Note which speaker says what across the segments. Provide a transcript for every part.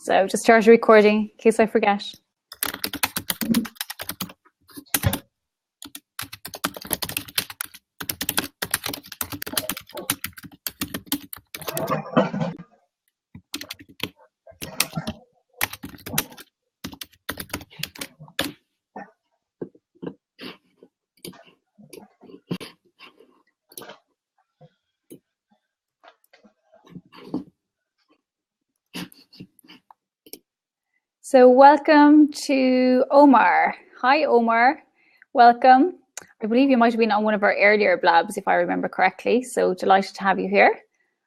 Speaker 1: So just start recording in case I forget. So welcome to Omar. Hi, Omar. Welcome. I believe you might have been on one of our earlier blabs, if I remember correctly. So delighted to have you here.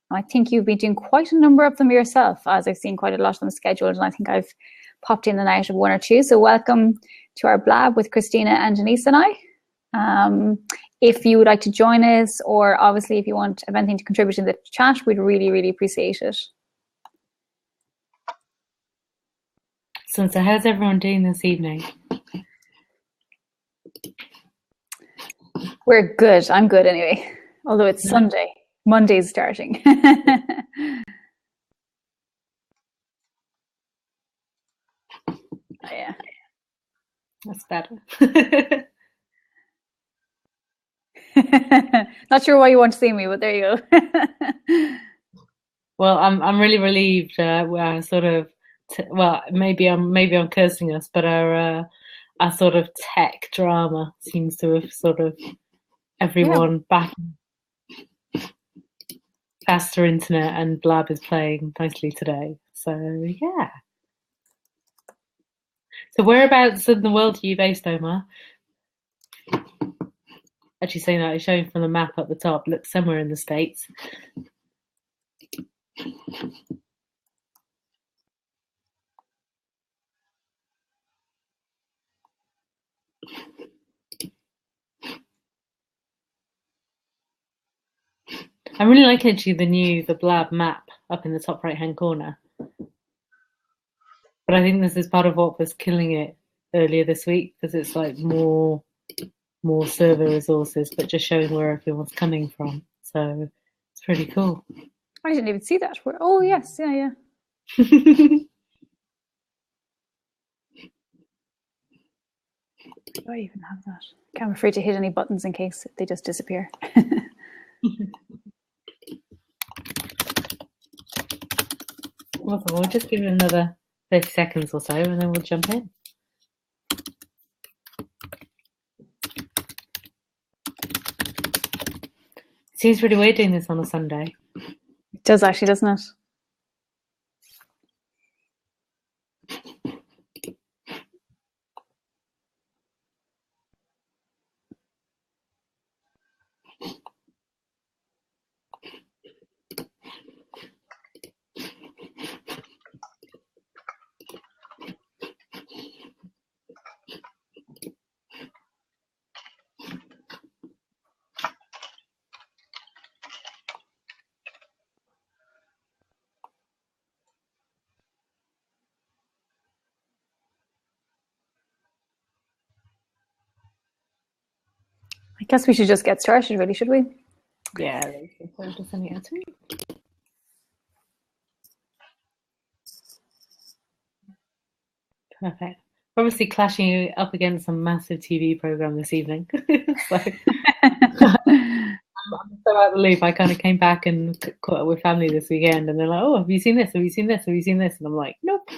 Speaker 1: I think you've been doing quite a number of them yourself, as I've seen quite a lot of them scheduled, and I think I've popped in and out of one or two. So welcome to our blab with Christina and Denise and I. If you would like to join us, or obviously if you want anything to contribute in the chat, we'd really, really appreciate it.
Speaker 2: So how's everyone doing this evening?
Speaker 1: We're good. I'm good anyway. Although it's Sunday. Monday's starting. Oh, yeah.
Speaker 2: That's better.
Speaker 1: Not sure why you want to see me, but there you go.
Speaker 2: Well, I'm really relieved. We're sort of maybe I'm cursing us, but our sort of tech drama seems to have sort of everyone back. Faster internet and Blab is playing nicely today. So yeah. So whereabouts in the world are you based, Omar? Actually saying that, it's showing from the map at the top. Looks somewhere in the States. I really like actually the Blab map up in the top right hand corner. But I think this is part of what was killing it earlier this week, because it's like more server resources, but just showing where everyone's coming from. So it's pretty cool.
Speaker 1: I didn't even see that. Oh yes, yeah. Do I even have that? I'm afraid to hit any buttons in case they just disappear.
Speaker 2: Well, we'll just give it another 30 seconds or so, and then we'll jump in. Seems really weird doing this on a Sunday.
Speaker 1: It does actually, doesn't it? I guess we should just get started, really, should we?
Speaker 2: Yeah, just sending it to me. Perfect. Obviously clashing up against some massive TV program this evening. So, I'm so out of the loop. I kind of came back and caught up with family this weekend, and they're like, "Oh, have you seen this? Have you seen this? Have you seen this?" And I'm like, "Nope."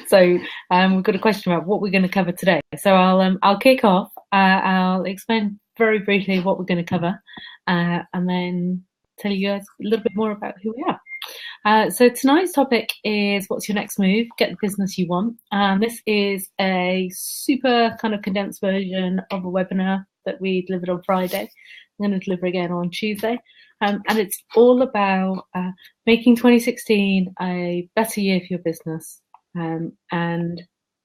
Speaker 2: So we've got a question about what we're going to cover today. So I'll kick off. I'll explain very briefly what we're going to cover, and then tell you guys a little bit more about who we are. So tonight's topic is what's your next move? Get the business you want. This is a super kind of condensed version of a webinar that we delivered on Friday. I'm going to deliver again on Tuesday. And it's all about making 2016 a better year for your business, and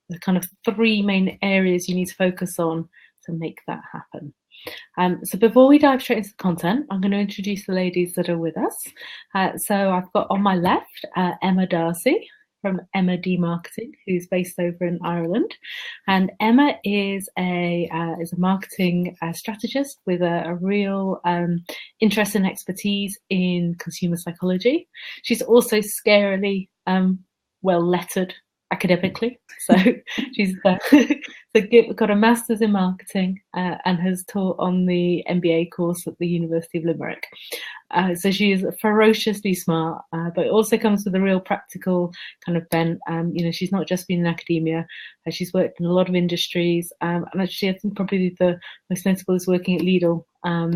Speaker 2: the kind of 3 main areas you need to focus on to make that happen. So before we dive straight into the content, I'm going to introduce the ladies that are with us. So I've got on my left Emma Darcy from Emma D Marketing, who's based over in Ireland, and Emma is a marketing strategist with a real interest and expertise in consumer psychology. She's also scarily well lettered academically. So she's got a master's in marketing and has taught on the MBA course at the University of Limerick. So she is ferociously smart, but it also comes with a real practical kind of bent. She's not just been in academia; she's worked in a lot of industries. And actually, I think probably the most notable is working at Lidl,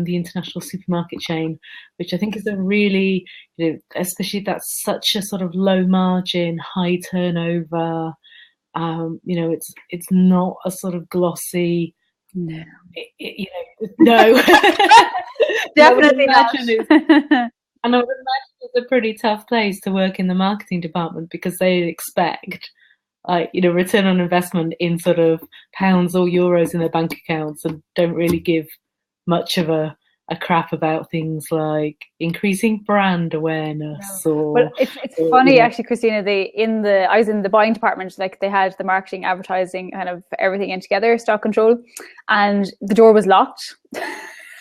Speaker 2: the international supermarket chain, which I think is a really, especially that's such a sort of low margin, high turnover. It's not a sort of glossy.
Speaker 1: No.
Speaker 2: No.
Speaker 1: Definitely not.
Speaker 2: And I would imagine it's a pretty tough place to work in the marketing department because they expect, return on investment in sort of pounds or euros in their bank accounts and don't really give much of a crap about things like increasing brand awareness.
Speaker 1: Well, it's funny actually, Christina. I was in the buying department. Like they had the marketing, advertising, kind of everything in together, stock control, and the door was locked.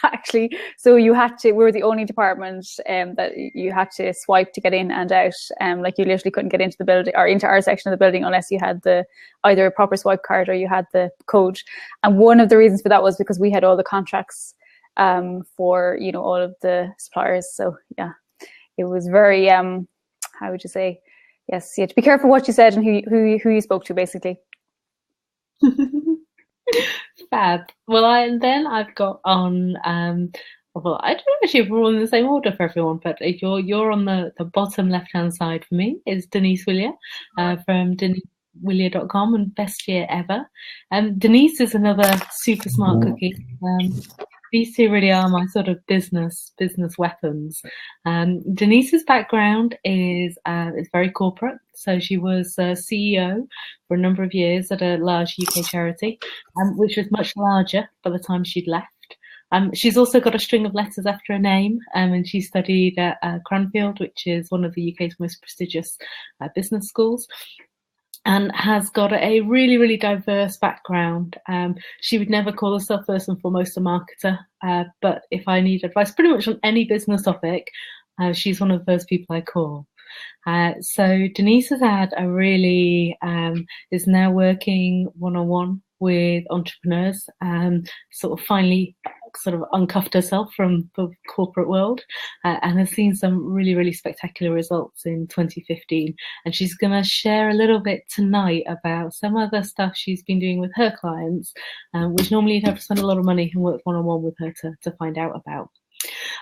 Speaker 1: Actually, so we were the only department that you had to swipe to get in and out. Like you literally couldn't get into the building or into our section of the building unless you had either a proper swipe card or you had the code. And one of the reasons for that was because we had all the contracts for all of the suppliers. So yeah, it was very how would you say? Yes, you had to be careful what you said and who you spoke to, basically.
Speaker 2: Fab. Well, I've got on. Well, I don't know actually if we're all in the same order for everyone, but you're on the bottom left hand side for me is Denise Willier from denisewillier.com and best year ever. Denise is another super smart cookie. These two really are my sort of business weapons. Denise's background is very corporate. So she was CEO for a number of years at a large UK charity, which was much larger by the time she'd left. She's also got a string of letters after her name, and she studied at Cranfield, which is one of the UK's most prestigious business schools. And has got a really, really diverse background. She would never call herself first and foremost a marketer, but if I need advice pretty much on any business topic, she's one of the first people I call. So Denise has had is now working one-on-one with entrepreneurs, sort of finally sort of uncuffed herself from the corporate world and has seen some really, really spectacular results in 2015. And she's going to share a little bit tonight about some other stuff she's been doing with her clients, which normally you'd have to spend a lot of money and work one-on-one with her to find out about.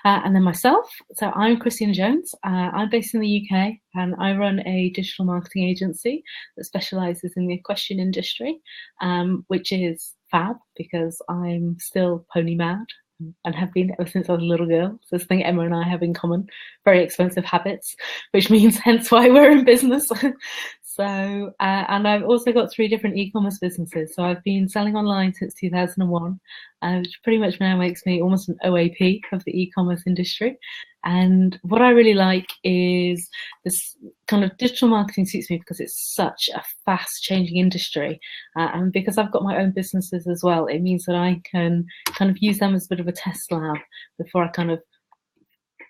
Speaker 2: And then myself, so I'm Christina Jones. I'm based in the UK and I run a digital marketing agency that specialises in the equestrian industry, which is fab because I'm still pony mad and have been ever since I was a little girl. So this thing Emma and I have in common, very expensive habits, which means hence why we're in business. So, and I've also got 3 different e-commerce businesses. So I've been selling online since 2001, which pretty much now makes me almost an OAP of the e-commerce industry. And what I really like is this kind of digital marketing suits me because it's such a fast changing industry. And because I've got my own businesses as well, it means that I can kind of use them as a bit of a test lab before I kind of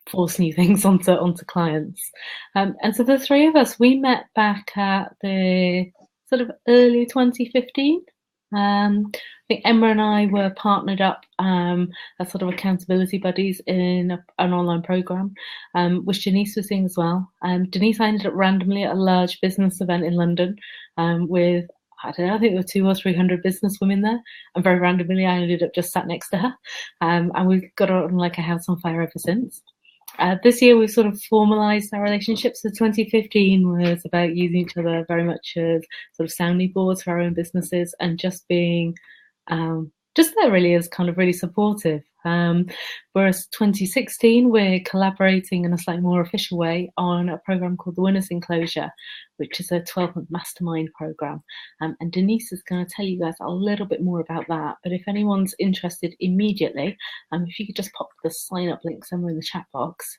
Speaker 2: force new things onto clients. And so the 3 of us, we met back at the sort of early 2015. I think Emma and I were partnered up as sort of accountability buddies in an online program, which Denise was doing as well. Denise, I ended up randomly at a large business event in London with, I don't know, I think there were 200 or 300 business women there. And very randomly, I ended up just sat next to her. And we've got on like a house on fire ever since. This year we've sort of formalised our relationship. So 2015 was about using each other very much as sort of sounding boards for our own businesses and just being just there really as kind of really supportive. Whereas 2016 we're collaborating in a slightly more official way on a program called the Winners Enclosure, which is a 12-month mastermind program. And Denise is going to tell you guys a little bit more about that. But if anyone's interested immediately, if you could just pop the sign up link somewhere in the chat box.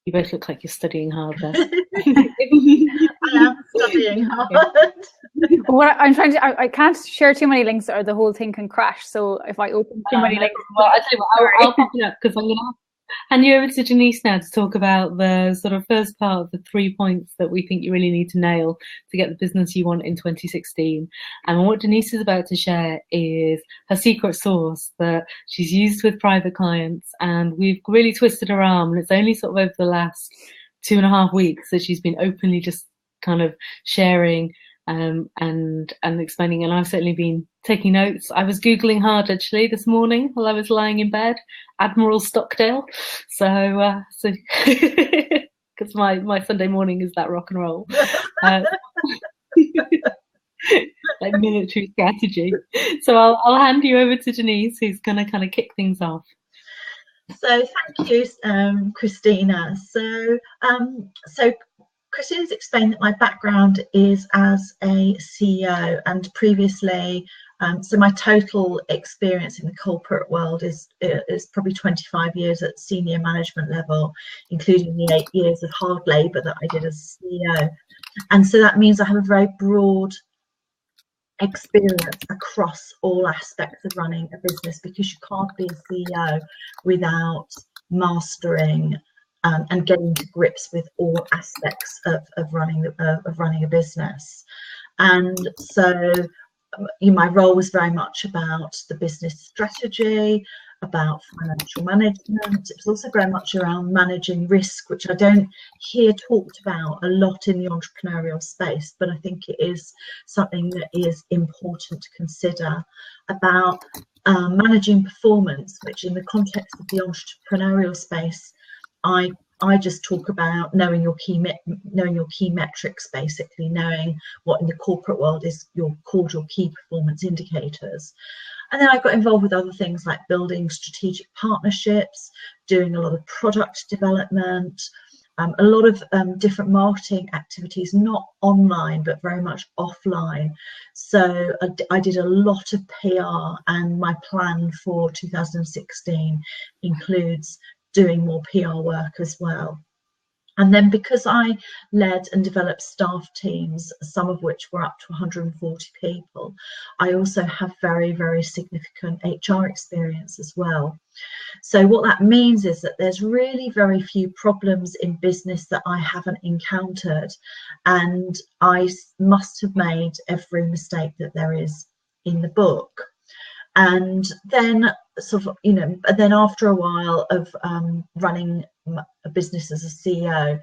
Speaker 2: You both look like you're studying hard there.
Speaker 3: I am studying hard.
Speaker 1: What I'm trying to, I can't share too many links or the whole thing can crash. So if I open too many links,
Speaker 2: well, I tell you what, I'll pop it up because hand you over to Denise now to talk about the sort of first part of the 3 points that we think you really need to nail to get the business you want in 2016. And what Denise is about to share is her secret sauce that she's used with private clients, and we've really twisted her arm, and it's only sort of over the last 2.5 weeks that she's been openly just kind of sharing and explaining, and I've certainly been taking notes. I was Googling hard actually this morning while I was lying in bed, Admiral Stockdale. So because my Sunday morning is that rock and roll. Like military strategy. So I'll hand you over to Denise, who's going to kind of kick things off.
Speaker 3: So thank you, Christina. So Christina's explained that my background is as a CEO, and previously, so my total experience in the corporate world is probably 25 years at senior management level, including the 8 years of hard labour that I did as a CEO. And so that means I have a very broad experience across all aspects of running a business, because you can't be a CEO without mastering and getting to grips with all aspects of running a business. And so my role was very much about the business strategy, about financial management. It was also very much around managing risk, which I don't hear talked about a lot in the entrepreneurial space, but I think it is something that is important to consider, about managing performance, which in the context of the entrepreneurial space, I just talk about knowing your key metrics, basically knowing what in the corporate world is called your key performance indicators. And then I got involved with other things like building strategic partnerships, doing a lot of product development, a lot of different marketing activities, not online, but very much offline. So I did a lot of PR, and my plan for 2016 includes doing more PR work as well. And then because I led and developed staff teams, some of which were up to 140 people, I also have very, very significant HR experience as well. So what that means is that there's really very few problems in business that I haven't encountered, and I must have made every mistake that there is in the book. And then then after a while of running a business as a CEO,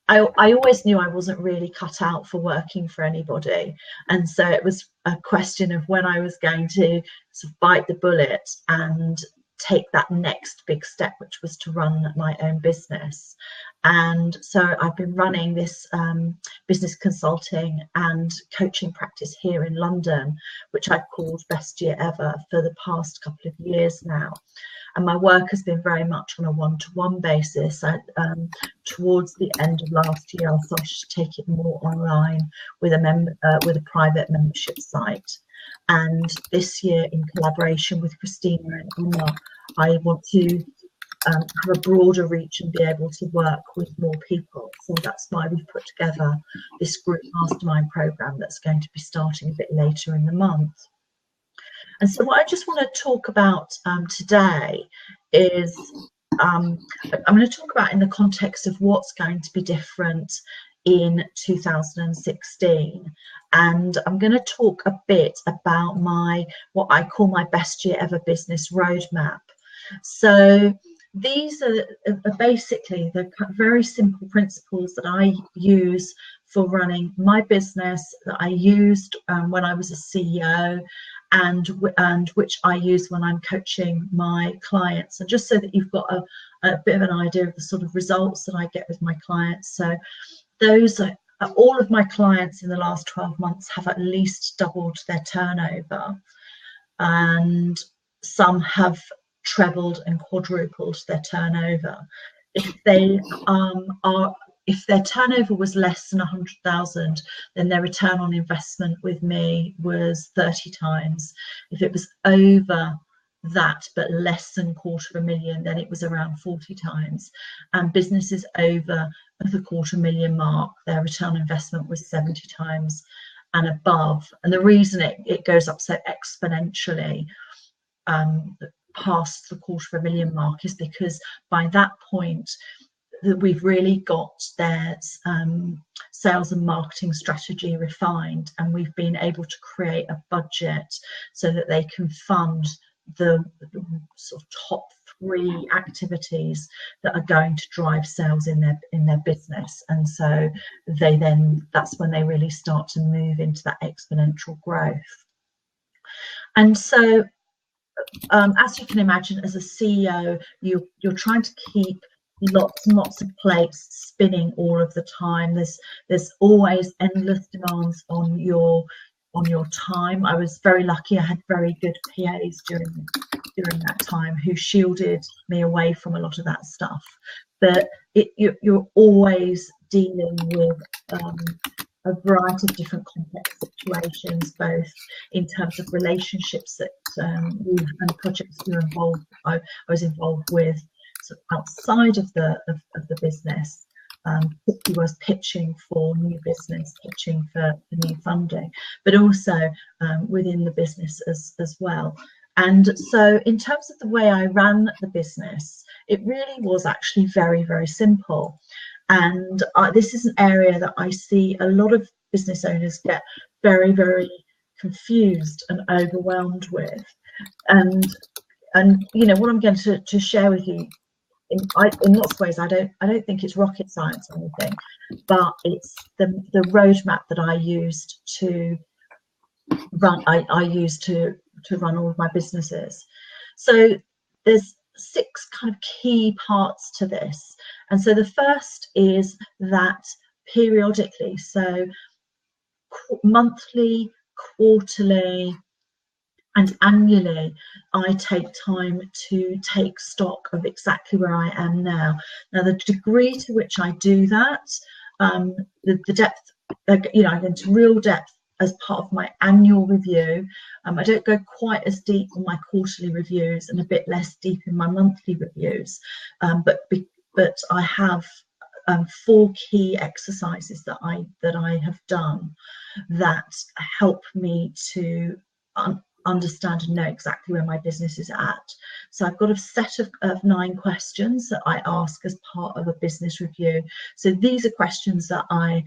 Speaker 3: I always knew I wasn't really cut out for working for anybody. And so it was a question of when I was going to sort of bite the bullet and take that next big step, which was to run my own business. And so I've been running this business consulting and coaching practice here in London, which I've called Best Year Ever, for the past couple of years now. And my work has been very much on a one-to-one basis. Towards the end of last year, I started to take it more online with a private membership site. And this year, in collaboration with Christina and Emma, I want to have a broader reach and be able to work with more people. So that's why we've put together this group mastermind program that's going to be starting a bit later in the month. And so what I just want to talk about today is I'm going to talk about in the context of what's going to be different in 2016, and I'm going to talk a bit about what I call my Best Year Ever business roadmap. So these are basically the very simple principles that I use for running my business, that I used when I was a CEO, and which I use when I'm coaching my clients. And just so that you've got a bit of an idea of the sort of results that I get with my clients. So those are all of my clients in the last 12 months have at least doubled their turnover, and some have trebled and quadrupled their turnover. If their turnover was less than 100,000, then their return on investment with me was 30 times. If it was over that but less than 250,000, then it was around 40 times. And businesses over the 250,000 mark, their return on investment was 70 times and above. And the reason it goes up so exponentially, past the $250,000 mark is because by that point that we've really got their sales and marketing strategy refined, and we've been able to create a budget so that they can fund the sort of top 3 activities that are going to drive sales in their business. And so that's when they really start to move into that exponential growth. And so as you can imagine, as a CEO, you're trying to keep lots and lots of plates spinning all of the time. There's always endless demands on your time. I was very lucky. I had very good PAs during that time who shielded me away from a lot of that stuff. But you're always dealing with a variety of different complex situations, both in terms of relationships that and projects you're involved. I was involved with sort of outside of the business. Particularly was pitching for new business, pitching for new funding, but also within the business as well. And so in terms of the way I ran the business, it really was actually very, very simple. And this is an area that I see a lot of business owners get very, very confused and overwhelmed with. And you know, what I'm going to share with you, in lots of ways, I don't think it's rocket science or anything, but it's the roadmap that I used to run. I used to run all of my businesses. So there's 6 kind of key parts to this. And so the first is that periodically, so monthly, quarterly, and annually, I take time to take stock of exactly where I am now. Now, the degree to which I do that, the depth, you know, I go into real depth as part of my annual review. I don't go quite as deep on my quarterly reviews and a bit less deep in my monthly reviews, but I have 4 key exercises that I have done that help me to understand and know exactly where my business is at. So I've got a set of 9 questions that I ask as part of a business review. So these are questions that I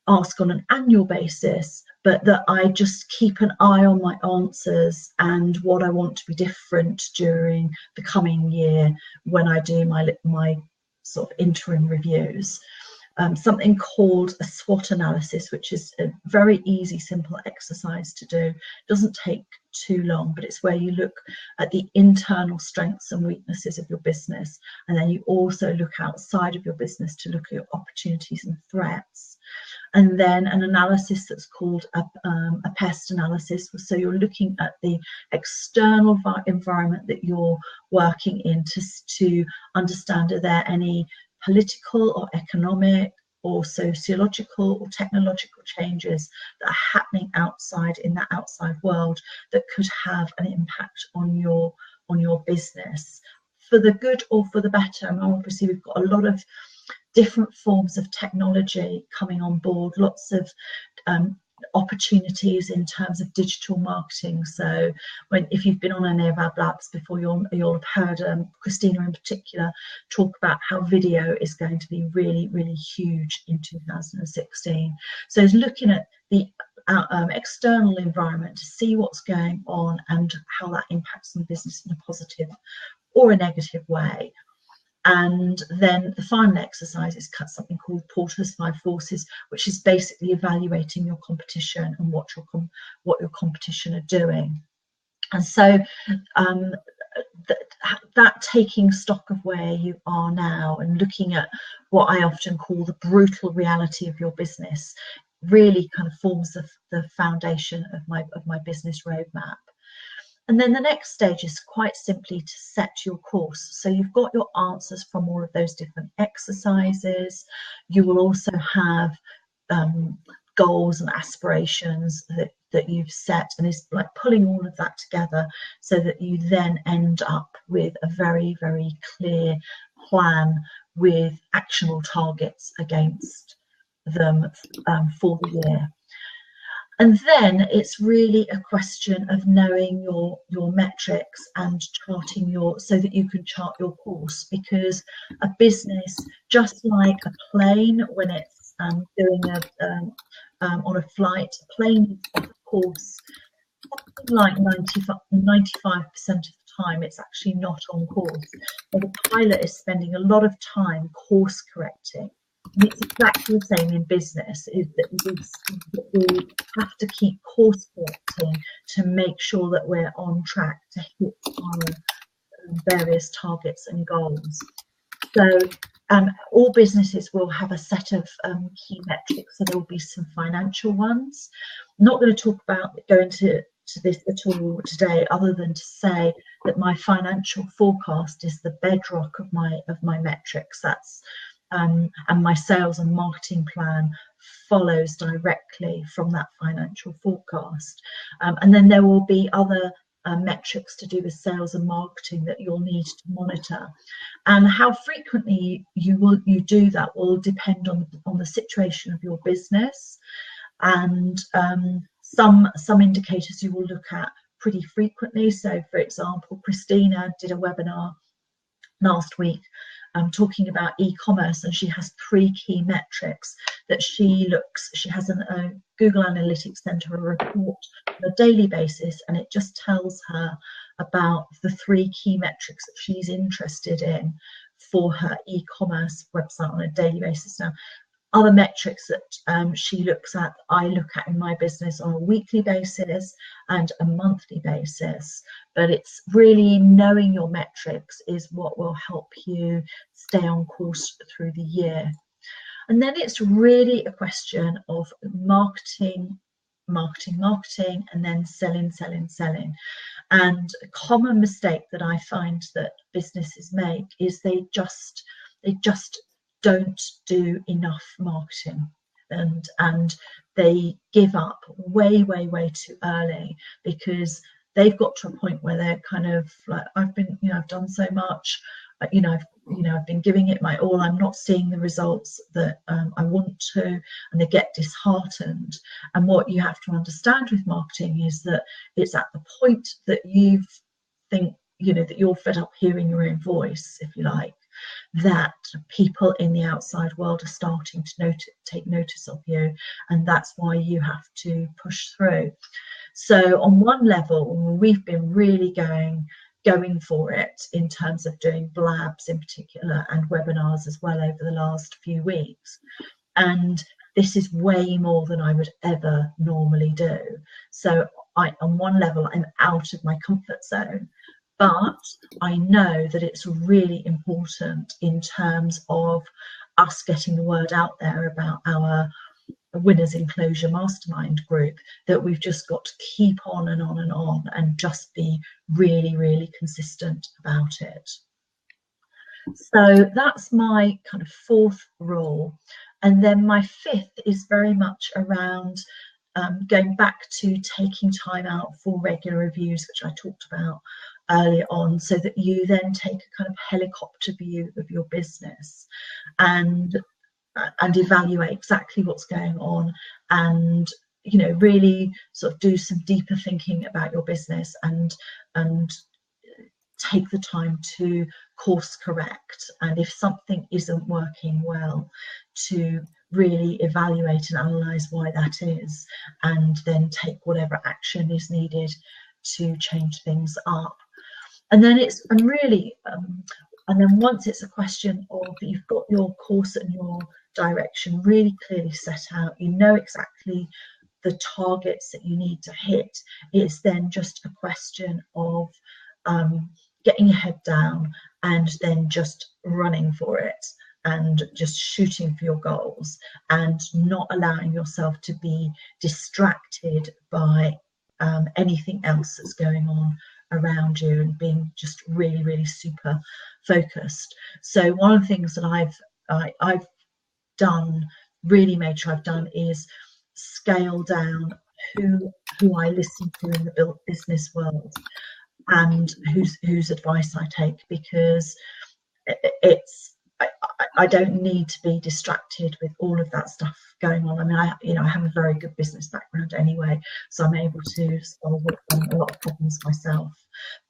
Speaker 3: ask on an annual basis, but that I just keep an eye on my answers and what I want to be different during the coming year when I do my sort of interim reviews. Something called a SWOT analysis, which is a very easy, simple exercise to do. It doesn't take too long, but it's where you look at the internal strengths and weaknesses of your business, and then you also look outside of your business to look at your opportunities and threats. And then an analysis that's called a pest analysis. So you're looking at the external environment that you're working in to understand, are there any political or economic or sociological or technological changes that are happening outside in that outside world that could have an impact on your business, for the good or for the better. And obviously we've got a lot of different forms of technology coming on board, lots of opportunities in terms of digital marketing. So if you've been on any of our blabs before, you'll have heard Christina in particular talk about how video is going to be really, really huge in 2016. So it's looking at the external environment to see what's going on and how that impacts on the business in a positive or a negative way. And then the final exercise is something called Porter's 5 Forces, which is basically evaluating your competition and what your competition are doing. And so that taking stock of where you are now and looking at what I often call the brutal reality of your business really kind of forms the foundation of my business roadmap. And then the next stage is quite simply to set your course. So you've got your answers from all of those different exercises. You will also have goals and aspirations that you've set, and it's like pulling all of that together so that you then end up with a very, very clear plan with actionable targets against them for the year. And then it's really a question of knowing your metrics and charting so that you can chart your course, because a business, just like a plane when it's doing on a flight, a plane is off course something like 95% of the time. It's actually not on course. So the pilot is spending a lot of time course correcting. And it's exactly the same in business, is that we have to keep course correcting to make sure that we're on track to hit our various targets and goals. So all businesses will have a set of key metrics. So there will be some financial ones. I'm not going to go into this at all today, other than to say that my financial forecast is the bedrock of my metrics. That's and my sales and marketing plan follows directly from that financial forecast. And then there will be other metrics to do with sales and marketing that you'll need to monitor, and how frequently you do that will depend on the situation of your business. And some indicators you will look at pretty frequently. So, for example, Christina did a webinar last week talking about e-commerce, and she has 3 key metrics that she has a Google Analytics Center, a report on a daily basis, and it just tells her about the 3 key metrics that she's interested in for her e-commerce website on a daily basis. Now, other metrics that she looks at, I look at in my business on a weekly basis and a monthly basis. But it's really knowing your metrics is what will help you stay on course through the year. And then it's really a question of marketing, and then selling. And a common mistake that I find that businesses make is they just don't do enough marketing, and they give up way too early, because they've got to a point where they're kind of like, I've done so much, I've been giving it my all, I'm not seeing the results that I want to, and they get disheartened. And what you have to understand with marketing is that it's at the point that you think, that you're fed up hearing your own voice, if you like, that people in the outside world are starting to take notice of you, and that's why you have to push through. So on one level, we've been really going for it in terms of doing blabs in particular, and webinars as well over the last few weeks, and this is way more than I would ever normally do. So on one level, I'm out of my comfort zone, but I know that it's really important in terms of us getting the word out there about our Winners in Closure Mastermind group, that we've just got to keep on and just be really consistent about it. So that's my kind of 4th rule. And then my 5th is very much around going back to taking time out for regular reviews, which I talked about earlier on, so that you then take a kind of helicopter view of your business and evaluate exactly what's going on, and really sort of do some deeper thinking about your business, and take the time to course correct, and if something isn't working well, to really evaluate and analyze why that is, and then take whatever action is needed to change things up. And then and then once it's a question of you've got your course and your direction really clearly set out, you know exactly the targets that you need to hit, it's then just a question of getting your head down and then just running for it, and just shooting for your goals, and not allowing yourself to be distracted by anything else that's going on around you, and being just really super focused. So one of the things that I've done, really made sure I've done, is scale down who I listen to in the business world, and whose advice I take, because I don't need to be distracted with all of that stuff going on. I mean, I have a very good business background anyway, so I'm able to solve a lot of problems myself.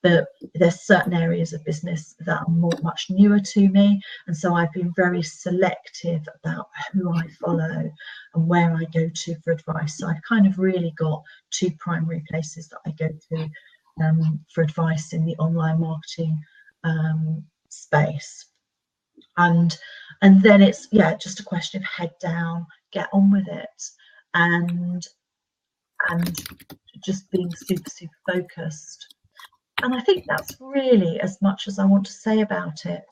Speaker 3: But there's certain areas of business that are much newer to me, and so I've been very selective about who I follow and where I go to for advice. So I've kind of really got two primary places that I go to for advice in the online marketing space. And then it's just a question of head down, get on with it, and just being super focused. And I think that's really as much as I want to say about it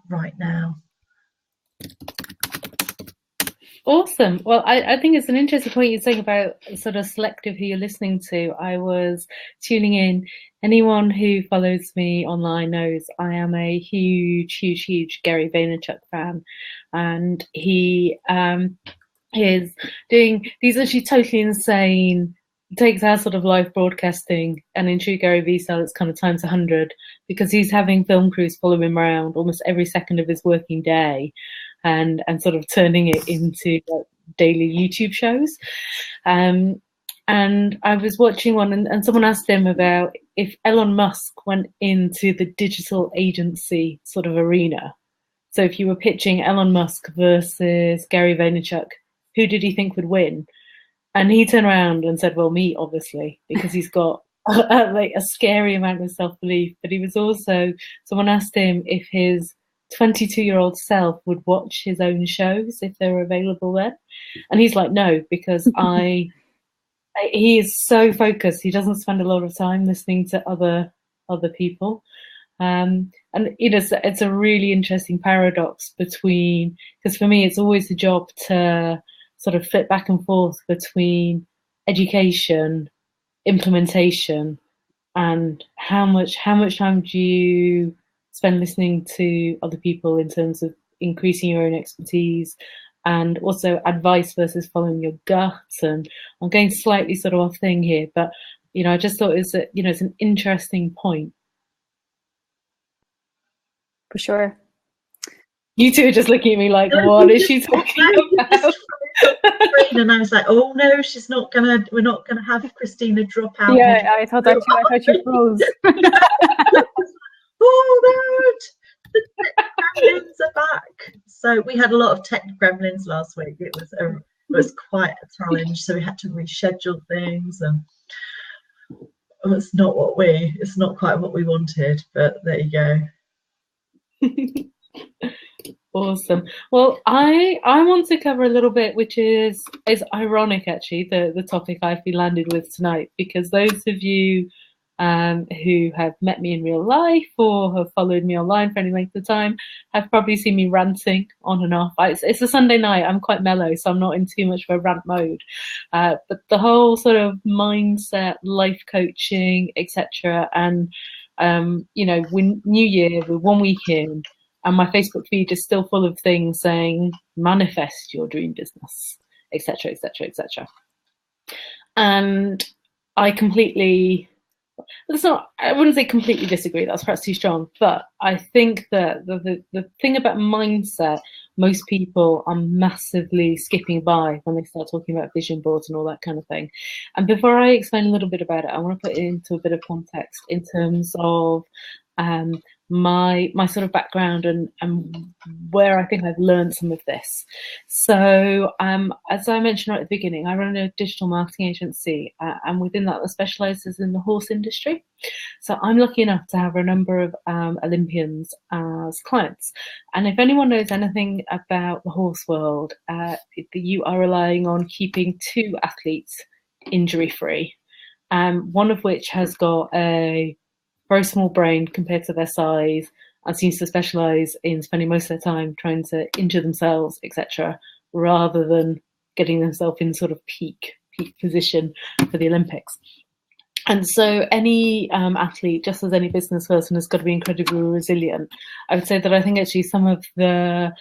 Speaker 3: right now.
Speaker 2: Awesome. Well, I think it's an interesting point you're saying about sort of selective who you're listening to. I was tuning in. Anyone who follows me online knows I am a huge Gary Vaynerchuk fan, and he is doing these actually totally insane. Takes our sort of live broadcasting, and in true Gary Vee style, it's kind of times 100, because he's having film crews follow him around almost every second of his working day, and sort of turning it into like daily YouTube shows. And I was watching one, and someone asked him about if Elon Musk went into the digital agency sort of arena. So if you were pitching Elon Musk versus Gary Vaynerchuk, who did he think would win? And he turned around and said, well, me, obviously, because he's got like a scary amount of self-belief. But he was also, someone asked him if his 22-year-old self would watch his own shows if they were available then. And he's like, no, because he is so focused. He doesn't spend a lot of time listening to other people. And it's a really interesting paradox between, because for me, it's always a job to sort of flip back and forth between education, implementation, and how much time do you spend listening to other people in terms of increasing your own expertise, and also advice versus following your gut. And I'm going slightly sort of off thing here, but I just thought it's an interesting point.
Speaker 1: For sure.
Speaker 2: You two are just looking at me like, what is she talking about?
Speaker 3: And I was like, oh no, we're not gonna have Christina drop out.
Speaker 1: Yeah, I thought that too. I thought you froze.
Speaker 3: Oh no, the tech gremlins are back. So we had a lot of tech gremlins last week. It was quite a challenge. So we had to reschedule things, and it's not quite what we wanted, but there you go.
Speaker 2: Awesome. Well, I want to cover a little bit, which is ironic actually, the topic I've been landed with tonight, because those of you who have met me in real life or have followed me online for any length of time have probably seen me ranting on and off. It's a Sunday night. I'm quite mellow, so I'm not in too much of a rant mode. But the whole sort of mindset, life coaching, etc. And New Year, we're 1 week in, and my Facebook feed is still full of things saying manifest your dream business, etc., etc., etc. And I wouldn't say completely disagree, that's perhaps too strong, but I think that the thing about mindset, most people are massively skipping by when they start talking about vision boards and all that kind of thing. And before I explain a little bit about it, I want to put it into a bit of context in terms of my sort of background and where I think I've learned some of this. So as I mentioned right at the beginning, I run a digital marketing agency, and within that specialises in the horse industry. So I'm lucky enough to have a number of Olympians as clients. And if anyone knows anything about the horse world, you are relying on keeping two athletes injury free, one of which has got a very small brain compared to their size and seems to specialise in spending most of their time trying to injure themselves, etc., rather than getting themselves in sort of peak position for the Olympics. And so any athlete, just as any business person, has got to be incredibly resilient. I would say that I think actually some of the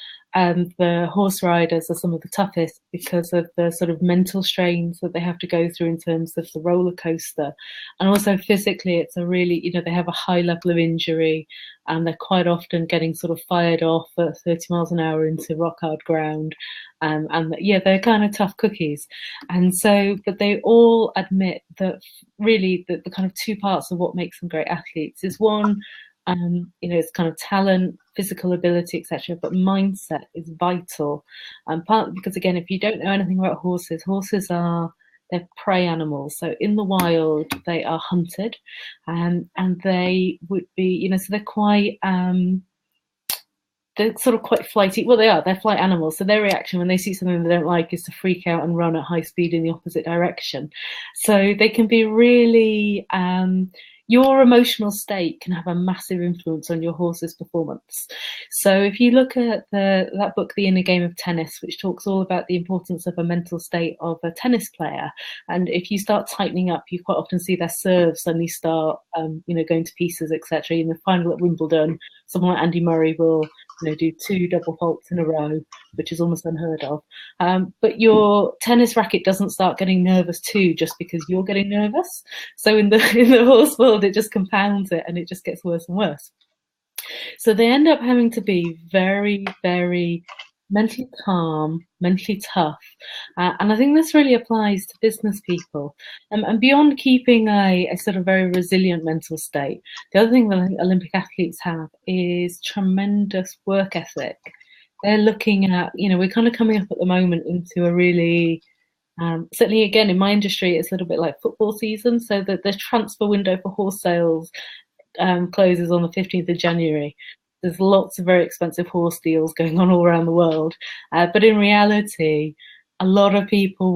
Speaker 2: the horse riders are some of the toughest because of the sort of mental strains that they have to go through in terms of the roller coaster. And also physically, it's a really, they have a high level of injury, and they're quite often getting sort of fired off at 30 miles an hour into rock hard ground. And yeah, they're kind of tough cookies. And so, but they all admit that really the kind of two parts of what makes them great athletes is one, it's kind of talent, physical ability, etc. But mindset is vital, partly because, again, if you don't know anything about horses, they're prey animals. So in the wild, they are hunted, and they would be, so they're quite. They're sort of quite flighty. Well, they're flight animals. So their reaction when they see something they don't like is to freak out and run at high speed in the opposite direction. So they can be really, your emotional state can have a massive influence on your horse's performance. So if you look at that book, The Inner Game of Tennis, which talks all about the importance of a mental state of a tennis player, and if you start tightening up, you quite often see their serves suddenly start, going to pieces, etc. In the final at Wimbledon, someone like Andy Murray will do 2 double faults in a row, which is almost unheard of. But your tennis racket doesn't start getting nervous too just because you're getting nervous. So in the horse world, it just compounds it, and it just gets worse and worse. So they end up having to be very, very mentally calm, mentally tough. And I think this really applies to business people. And beyond keeping a sort of very resilient mental state, the other thing that I think Olympic athletes have is tremendous work ethic. They're looking at, we're kind of coming up at the moment into a really, certainly again in my industry, it's a little bit like football season. So that the transfer window for horse sales closes on the 15th of January. There's lots of very expensive horse deals going on all around the world. But in reality, a lot of people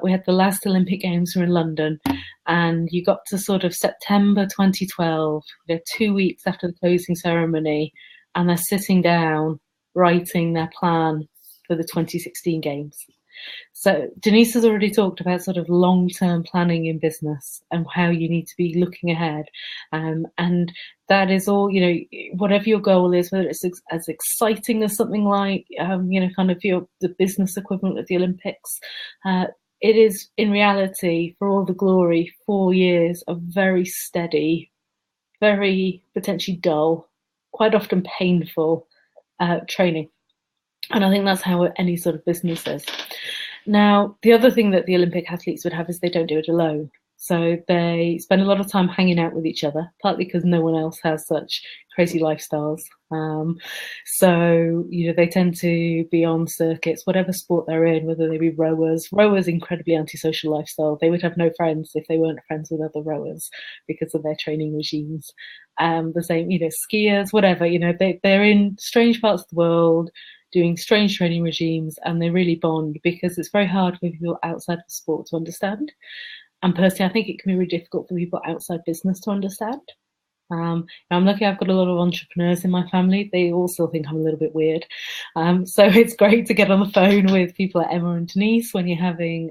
Speaker 2: we had the last Olympic Games were in London, and you got to sort of September 2012, 2 weeks after the closing ceremony, and they're sitting down writing their plan for the 2016 Games. So Denise has already talked about sort of long-term planning in business and how you need to be looking ahead. And that is all, whatever your goal is, whether it's as exciting as something like, kind of the business equivalent of the Olympics, it is in reality, for all the glory, 4 years of very steady, very potentially dull, quite often painful training. And I think that's how any sort of business is. Now, the other thing that the Olympic athletes would have is they don't do it alone. So they spend a lot of time hanging out with each other, partly because no one else has such crazy lifestyles. So, they tend to be on circuits, whatever sport they're in, whether they be rowers. Rowers, incredibly antisocial lifestyle. They would have no friends if they weren't friends with other rowers because of their training regimes. The same, skiers, whatever, they're in strange parts of the world, doing strange training regimes, and they really bond because it's very hard for people outside of sport to understand. And personally, I think it can be really difficult for people outside business to understand. I'm lucky I've got a lot of entrepreneurs in my family. They all still think I'm a little bit weird. So it's great to get on the phone with people like Emma and Denise when you're having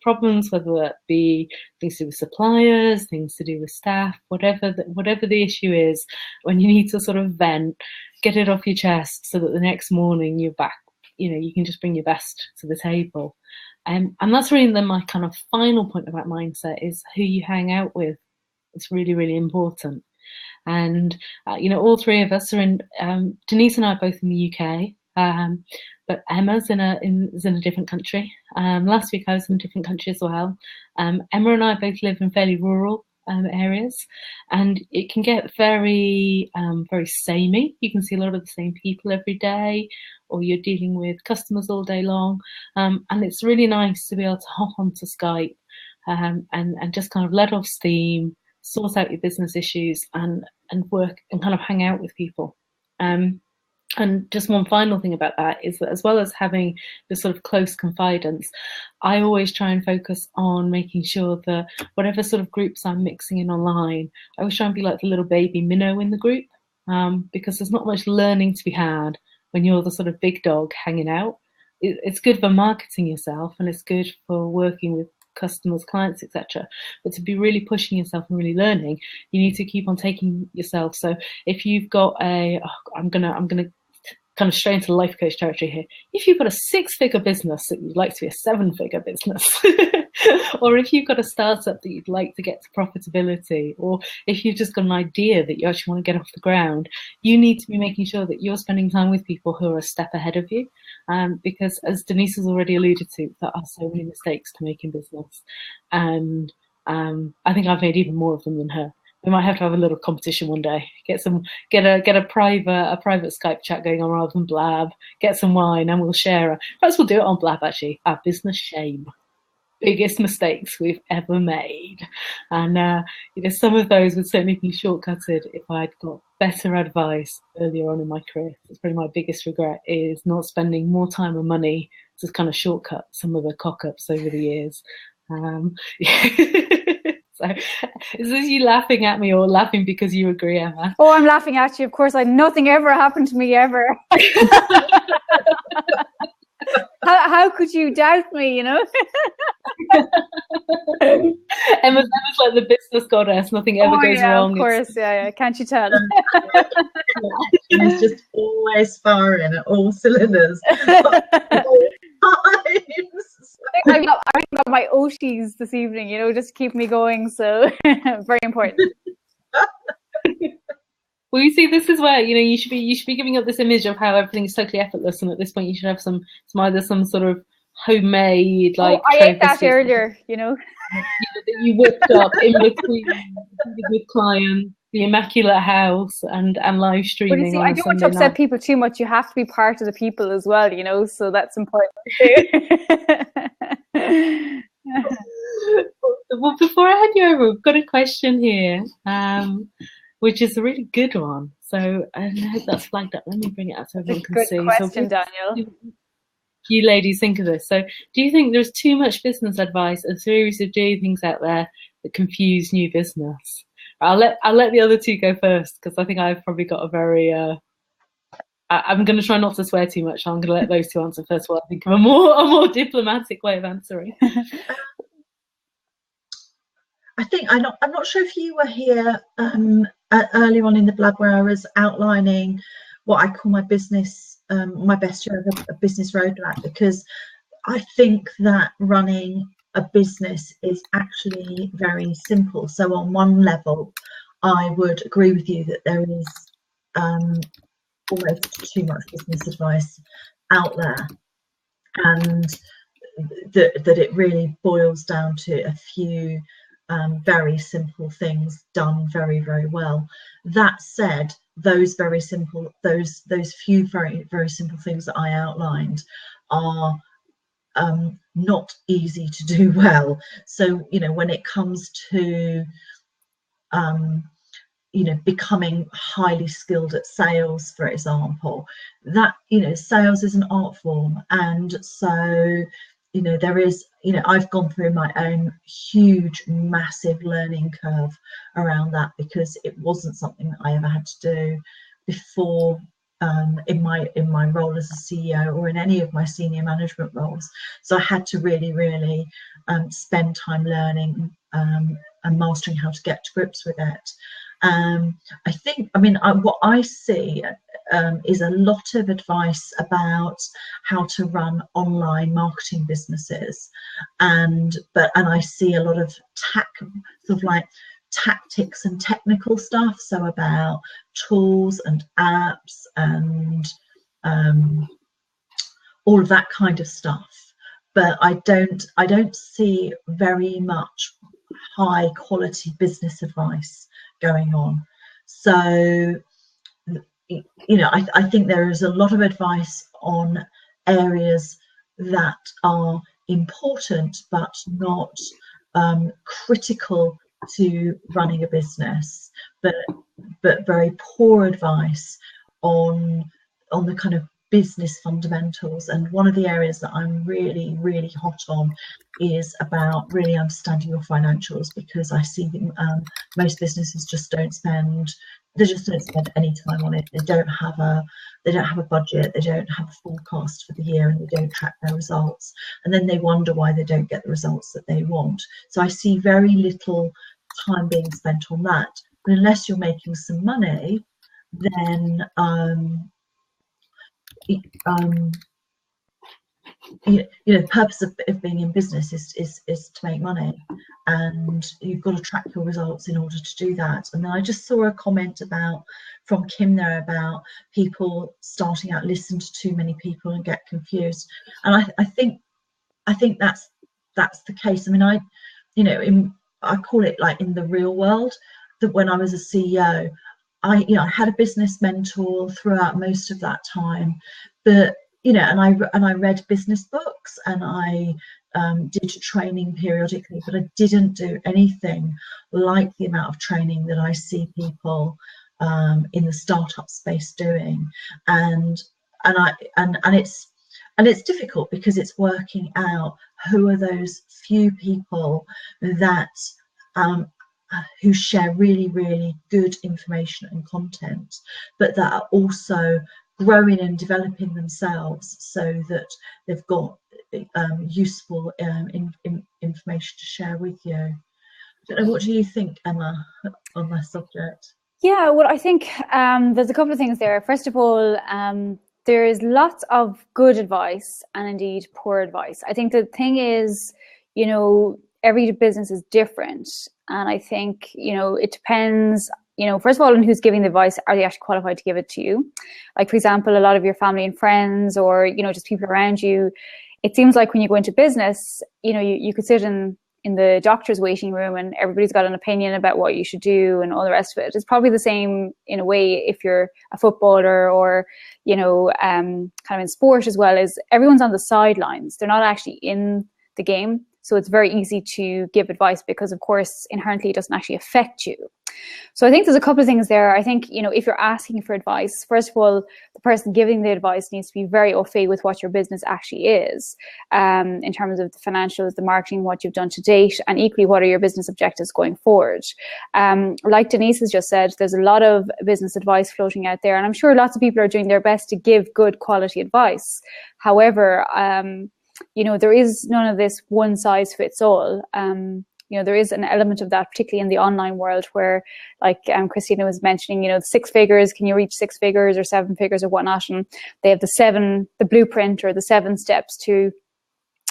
Speaker 2: problems, whether that be things to do with suppliers, things to do with staff, whatever the issue is, when you need to sort of vent, get it off your chest so that the next morning you're back, you can just bring your best to the table. And that's really then my kind of final point about mindset is who you hang out with. It's really, really important. And, all three of us are in, Denise and I are both in the UK, but Emma's in a different country. Last week I was in a different country as well. Emma and I both live in fairly rural areas, and it can get very, very samey. You can see a lot of the same people every day, or you're dealing with customers all day long. And it's really nice to be able to hop onto Skype and just kind of let off steam, sort out your business issues, and work and kind of hang out with people. And just one final thing about that is that as well as having this sort of close confidence, I always try and focus on making sure that whatever sort of groups I'm mixing in online, I always try and be like the little baby minnow in the group, because there's not much learning to be had when you're the sort of big dog hanging out. It's good for marketing yourself, and it's good for working with customers, clients, etc. But to be really pushing yourself and really learning, you need to keep on taking yourself. So if you've got I'm gonna kind of straight into life coach territory here. If you've got a 6-figure business that you'd like to be a 7-figure business, or if you've got a startup that you'd like to get to profitability, or if you've just got an idea that you actually want to get off the ground, you need to be making sure that you're spending time with people who are a step ahead of you. Because as Denise has already alluded to, there are so many mistakes to make in business. And I think I've made even more of them than her. We might have to have a little competition one day. Get a private Skype chat going on rather than Blab. Get some wine and we'll share it. Perhaps we'll do it on Blab actually. Our business shame, biggest mistakes we've ever made, and some of those would certainly be shortcutted if I'd got better advice earlier on in my career. That's probably my biggest regret, is not spending more time and money to kind of shortcut some of the cock-ups over the years. So, is this you laughing at me or laughing because you agree, Emma?
Speaker 1: Oh, I'm laughing at you. Of course, nothing ever happened to me ever. How could you doubt me,
Speaker 2: Emma's like the business goddess. Nothing ever goes wrong.
Speaker 1: Of course, yeah. Can't you tell?
Speaker 3: She's just always firing at all cylinders.
Speaker 1: I got my Oshis this evening, just to keep me going. So very important.
Speaker 2: Well, you see, this is where you should be giving up this image of how everything is totally effortless, and at this point you should have some sort of homemade
Speaker 1: I ate that earlier.
Speaker 2: That you whipped up in between with clients, the immaculate house, and live streaming.
Speaker 1: But you see, I don't want to upset people too much. You have to be part of the people as well, so that's important too.
Speaker 2: Well, before I hand you over, we've got a question here, which is a really good one. So I hope that's flagged up. Let me bring it up so everyone can see.
Speaker 1: Good question, Daniel.
Speaker 2: You ladies think of this. So do you think there's too much business advice, a series of doing things out there that confuse new business? I'll let the other two go first, because I think I've probably got a very I'm going to try not to swear too much. I'm going to let those two answer first. Well, I think of a more diplomatic way of answering.
Speaker 3: I think I'm not sure if you were here earlier on in the blog where I was outlining what I call my business, my best year of a business roadmap, because I think that running a business is actually very simple. So on one level, I would agree with you that there is almost too much business advice out there, and that it really boils down to a few very simple things done very, very well. That said, those few very, very simple things that I outlined are not easy to do well. So when it comes to becoming highly skilled at sales, for example, that sales is an art form, and so there is I've gone through my own huge, massive learning curve around that, because it wasn't something that I ever had to do before in my role as a CEO or in any of my senior management roles. So I had to really spend time learning and mastering how to get to grips with it. What I see is a lot of advice about how to run online marketing businesses, and I see a lot of tactics and technical stuff, so about tools and apps and all of that kind of stuff. But I don't see very much high quality business advice going on. So I think there is a lot of advice on areas that are important but not critical to running a business, but very poor advice on the kind of business fundamentals. And one of the areas that I'm really hot on is about really understanding your financials, because I see most businesses just don't spend any time on it. They don't have a budget, they don't have a forecast for the year, and they don't track their results, and then they wonder why they don't get the results that they want. So I see very little time being spent on that. But unless you're making some money, then the purpose of being in business is to make money, and you've got to track your results in order to do that. And then I just saw a comment from Kim there about people starting out, listen to too many people and get confused. And I think that's the case. I mean, I call it like in the real world, that when I was a CEO, I had a business mentor throughout most of that time, but and I read business books, and I did training periodically, but I didn't do anything like the amount of training that I see people in the startup space doing, and it's difficult because it's working out who are those few people that who share really, really good information and content, but that are also growing and developing themselves so that they've got useful information to share with you. I don't know, what do you think, Emma, on that subject?
Speaker 1: Yeah, well, I think there's a couple of things there. First of all, there is lots of good advice and indeed poor advice. I think the thing is, every business is different. And I think, it depends, first of all, on who's giving the advice. Are they actually qualified to give it to you? Like, for example, a lot of your family and friends, or, just people around you, it seems like when you go into business, you could sit in the doctor's waiting room and everybody's got an opinion about what you should do and all the rest of it. It's probably the same in a way if you're a footballer or, kind of in sport as well, as everyone's on the sidelines. They're not actually in the game. So it's very easy to give advice because, of course, inherently it doesn't actually affect you. So I think there's a couple of things there. I think, if you're asking for advice, first of all, the person giving the advice needs to be very au fait with what your business actually is, in terms of the financials, the marketing, what you've done to date, and equally, what are your business objectives going forward. Like Denise has just said, there's a lot of business advice floating out there, and I'm sure lots of people are doing their best to give good quality advice. However, there is none of this one size fits all. There is an element of that, particularly in the online world, where, like Christina was mentioning, 6 figures, can you reach 6 figures or 7 figures or whatnot? And they have the blueprint or the 7 steps to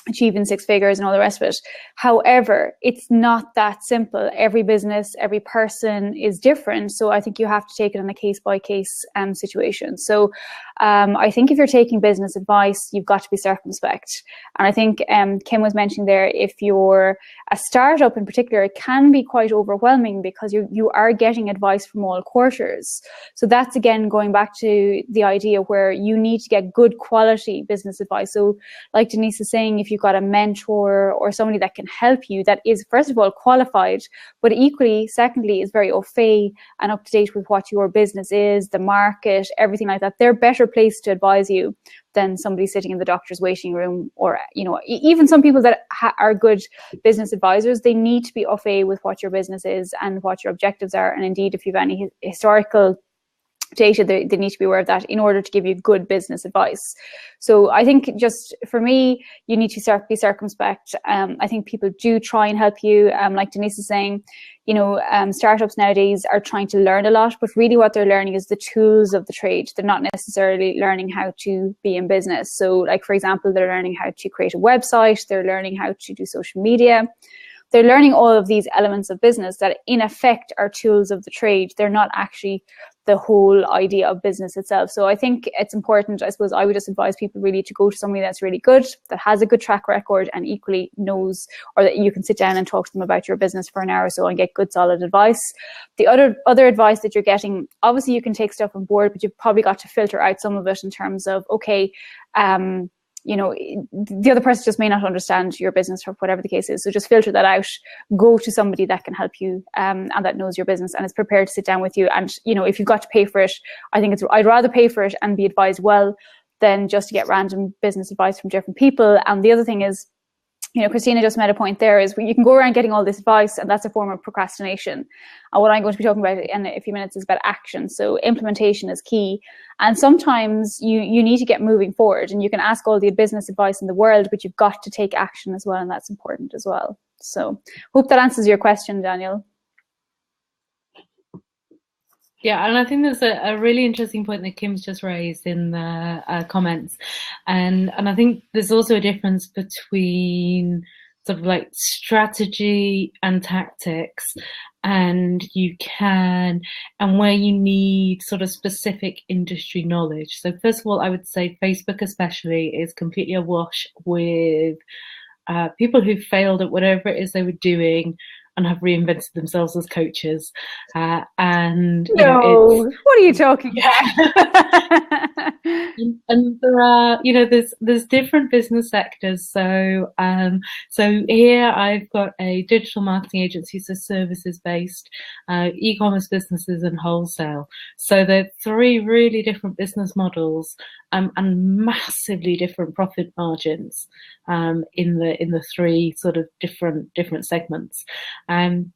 Speaker 1: achieving 6 figures and all the rest of it. However, it's not that simple. Every business, every person is different. So I think you have to take it on a case by case situation. So I think if you're taking business advice, you've got to be circumspect. And I think Kim was mentioning there, if you're a startup in particular, it can be quite overwhelming because you are getting advice from all quarters. So that's, again, going back to the idea where you need to get good quality business advice. So like Denise is saying, if you've got a mentor or somebody that can help you, that is, first of all, qualified, but equally, secondly, is very au fait and up to date with what your business is, the market, everything like that, they're better placed to advise you than somebody sitting in the doctor's waiting room, or even some people that are good business advisors. They need to be au fait with what your business is and what your objectives are, and indeed, if you've any historical data, they need to be aware of that in order to give you good business advice. So I think, just for me, you need to be circumspect. I think people do try and help you. Like Denise is saying, startups nowadays are trying to learn a lot, but really what they're learning is the tools of the trade. They're not necessarily learning how to be in business. So, like, for example, they're learning how to create a website. They're learning how to do social media. They're learning all of these elements of business that in effect are tools of the trade. They're not actually the whole idea of business itself. So I think it's important, I suppose I would just advise people really to go to somebody that's really good, that has a good track record, and equally knows, or that you can sit down and talk to them about your business for an hour or so and get good solid advice. The other advice that you're getting, obviously you can take stuff on board, but you've probably got to filter out some of it in terms of, okay, the other person just may not understand your business, or whatever the case is. So just filter that out. Go to somebody that can help you and that knows your business and is prepared to sit down with you. And, if you've got to pay for it, I think I'd rather pay for it and be advised well than just to get random business advice from different people. And the other thing is, Christina just made a point there, is you can go around getting all this advice, and that's a form of procrastination. And what I'm going to be talking about in a few minutes is about action. So implementation is key. And sometimes you need to get moving forward, and you can ask all the business advice in the world, but you've got to take action as well. And that's important as well. So hope that answers your question, Daniel.
Speaker 2: Yeah, and I think there's a really interesting point that Kim's just raised in the comments, and I think there's also a difference between sort of like strategy and tactics, and where you need sort of specific industry knowledge. So first of all, I would say Facebook especially is completely awash with people who failed at whatever it is they were doing and have reinvented themselves as coaches. And you know,
Speaker 1: what are you talking about?
Speaker 2: and there are, there's different business sectors. So here I've got a digital marketing agency, so services based, e-commerce businesses and wholesale. So they're three really different business models, and massively different profit margins in the three sort of different segments. And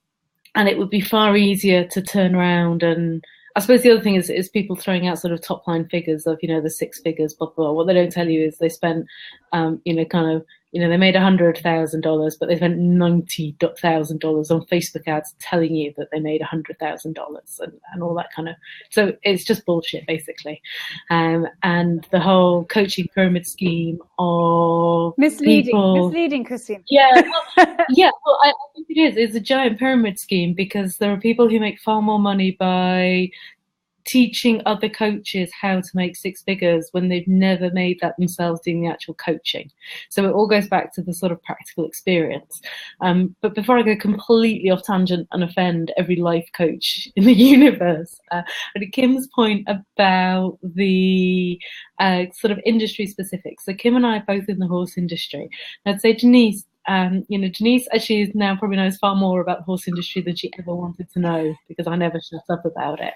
Speaker 2: it would be far easier to turn around, and I suppose the other thing is people throwing out sort of top line figures of, the six figures, blah, blah, blah. What they don't tell you is they spent, they made $100,000, but they spent $90,000 on Facebook ads telling you that they made $100,000 and all that kind of. So it's just bullshit, basically. And the whole coaching pyramid scheme of
Speaker 1: misleading, Christine.
Speaker 2: Yeah, Well, I think it is. It's a giant pyramid scheme because there are people who make far more money by teaching other coaches how to make six figures when they've never made that themselves doing the actual coaching. So it all goes back to the sort of practical experience. But before I go completely off tangent and offend every life coach in the universe, Kim's point about the sort of industry specifics. So Kim and I are both in the horse industry. I'd say Denise, Denise actually now probably knows far more about the horse industry than she ever wanted to know, because I never shut up about it.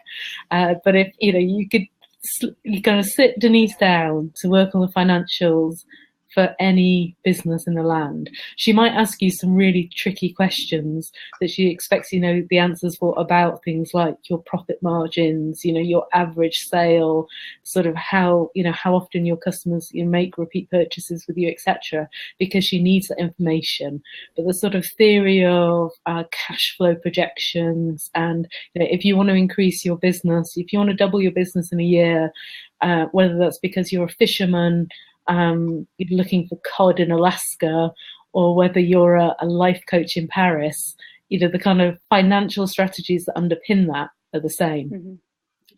Speaker 2: But if you kind of sit Denise down to work on the financials for any business in the land, she might ask you some really tricky questions that she expects the answers for, about things like your profit margins, your average sale, sort of how often your customers make repeat purchases with you, etc., because she needs that information. But the sort of theory of cash flow projections, and if you want to increase your business, if you want to double your business in a year, whether that's because you're a fisherman you're looking for cod in Alaska, or whether you're a life coach in Paris, the kind of financial strategies that underpin that are the same. Mm-hmm.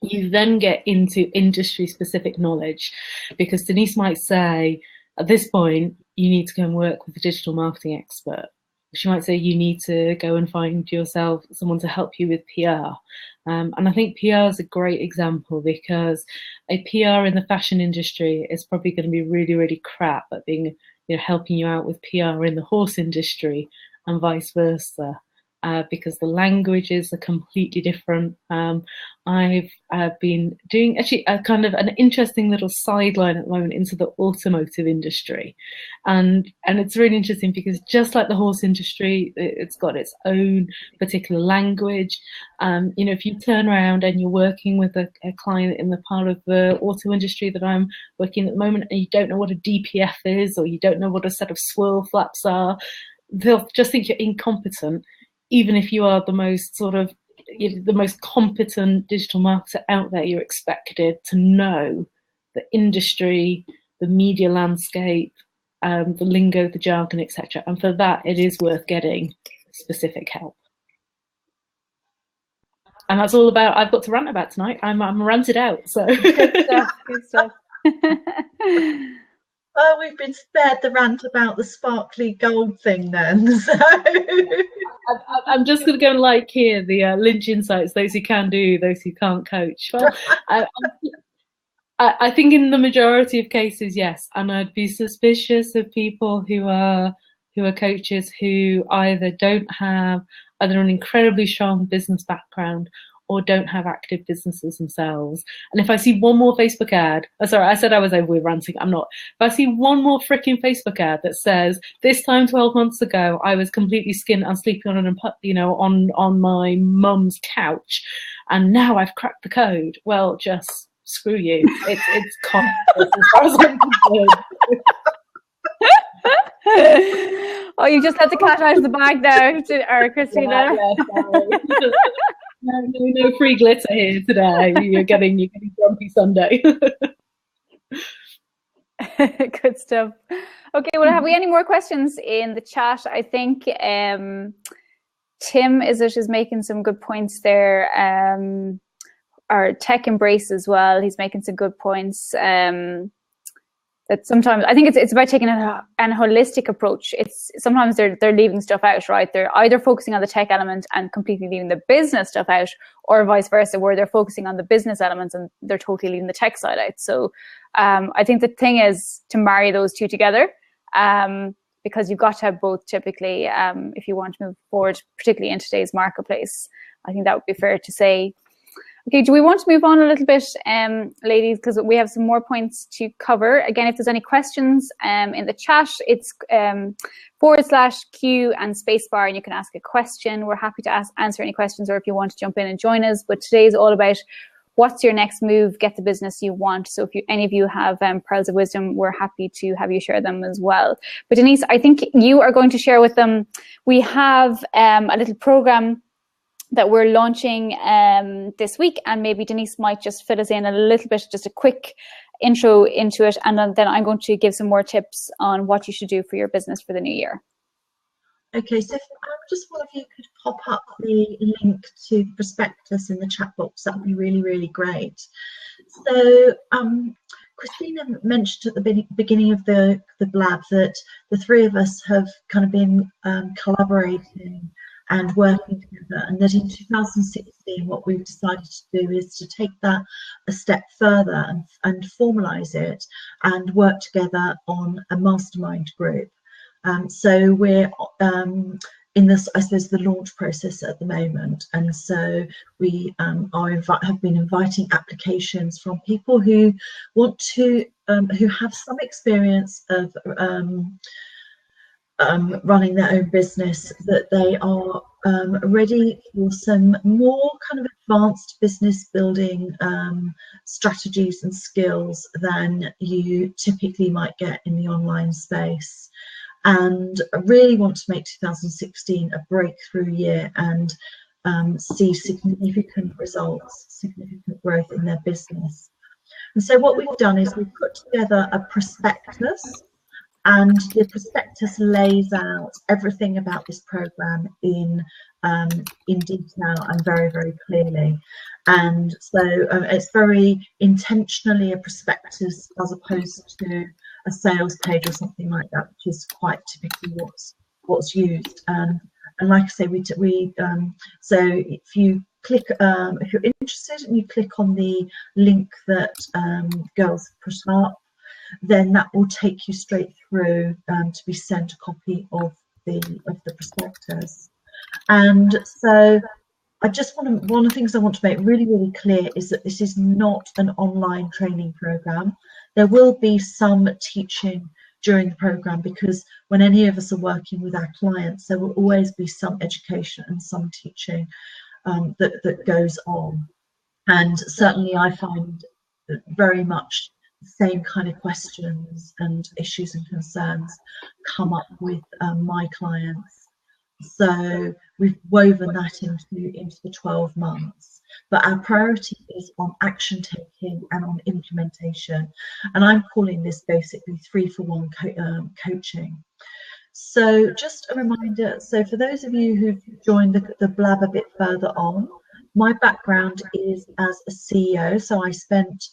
Speaker 2: You then get into industry specific knowledge, because Denise might say, at this point, you need to go and work with a digital marketing expert. She might say you need to go and find yourself someone to help you with PR. And I think PR is a great example, because a PR in the fashion industry is probably going to be really, really crap at being, helping you out with PR in the horse industry, and vice versa. Because the languages are completely different. I've been doing actually a kind of an interesting little sideline at the moment into the automotive industry, and it's really interesting because just like the horse industry, it's got its own particular language. If you turn around and you're working with a client in the part of the auto industry that I'm working at the moment, and you don't know what a DPF is, or you don't know what a set of swirl flaps are, they'll just think you're incompetent. Even if you are the most the most competent digital marketer out there, you're expected to know the industry, the media landscape, the lingo, the jargon, etc. And for that, it is worth getting specific help. And that's all about. I've got to rant about tonight. I'm ranted out. So
Speaker 1: good stuff. Good stuff.
Speaker 3: Oh, we've been spared the rant about the sparkly gold thing then. So
Speaker 2: I'm just going to go and like here the Lynch insights: those who can do, those who can't coach. Well, I think in the majority of cases, yes, and I'd be suspicious of people who are coaches who either don't have an incredibly strong business background or don't have active businesses themselves. And if I see one more Facebook ad, sorry, I said I was over with ranting, I'm not. If I see one more freaking Facebook ad that says, this time 12 months ago, I was completely skint and sleeping on my mum's couch, and now I've cracked the code, well, just screw you. It's as far as I'm concerned.
Speaker 1: Oh, you just let the cat out of the bag there, Christina.
Speaker 2: No free glitter here today. You're getting grumpy Sunday.
Speaker 1: Good stuff. Okay, well, have we any more questions in the chat? I think Tim is making some good points there. Our tech embrace as well. He's making some good points. That sometimes I think it's about taking an holistic approach. It's sometimes they're leaving stuff out, right? They're either focusing on the tech element and completely leaving the business stuff out, or vice versa, where they're focusing on the business elements and they're totally leaving the tech side out. So I think the thing is to marry those two together, because you've got to have both typically if you want to move forward, particularly in today's marketplace. I think that would be fair to say. Okay, do we want to move on a little bit, ladies, because we have some more points to cover. Again, if there's any questions in the chat, it's / Q and spacebar, and you can ask a question. We're happy to answer any questions, or if you want to jump in and join us. But today is all about what's your next move, get the business you want. So if any of you have pearls of wisdom, we're happy to have you share them as well. But Denise, I think you are going to share with them. We have a little program that we're launching this week, and maybe Denise might just fill us in a little bit, just a quick intro into it, and then I'm going to give some more tips on what you should do for your business for the new year.
Speaker 3: Okay, so if just one of you could pop up the link to the prospectus in the chat box, that would be really, really great. So Christina mentioned at the beginning of the blab that the three of us have kind of been collaborating and working together, and that in 2016 what we've decided to do is to take that a step further and formalize it and work together on a mastermind group. So we're in this, I suppose, the launch process at the moment, and so we have been inviting applications from people who want to who have some experience of running their own business, that they are ready for some more kind of advanced business building strategies and skills than you typically might get in the online space, and really want to make 2016 a breakthrough year and see significant results, significant growth in their business. And so what we've done is we've put together a prospectus, and the prospectus lays out everything about this program in detail and very, very clearly. And so it's very intentionally a prospectus as opposed to a sales page or something like that, which is quite typically what's used. And like I say, so if you click, if you're interested and you click on the link that girls put up, then that will take you straight through to be sent a copy of the prospectus. And so I just one of the things I want to make really, really clear is that this is not an online training program. There will be some teaching during the program, because when any of us are working with our clients, there will always be some education and some teaching that goes on. And certainly I find that very much the same kind of questions and issues and concerns come up with my clients. So we've woven that into the 12 months. But our priority is on action taking and on implementation. And I'm calling this basically 3-for-1 coaching. So just a reminder, so for those of you who've joined the blab a bit further on, my background is as a CEO. So I spent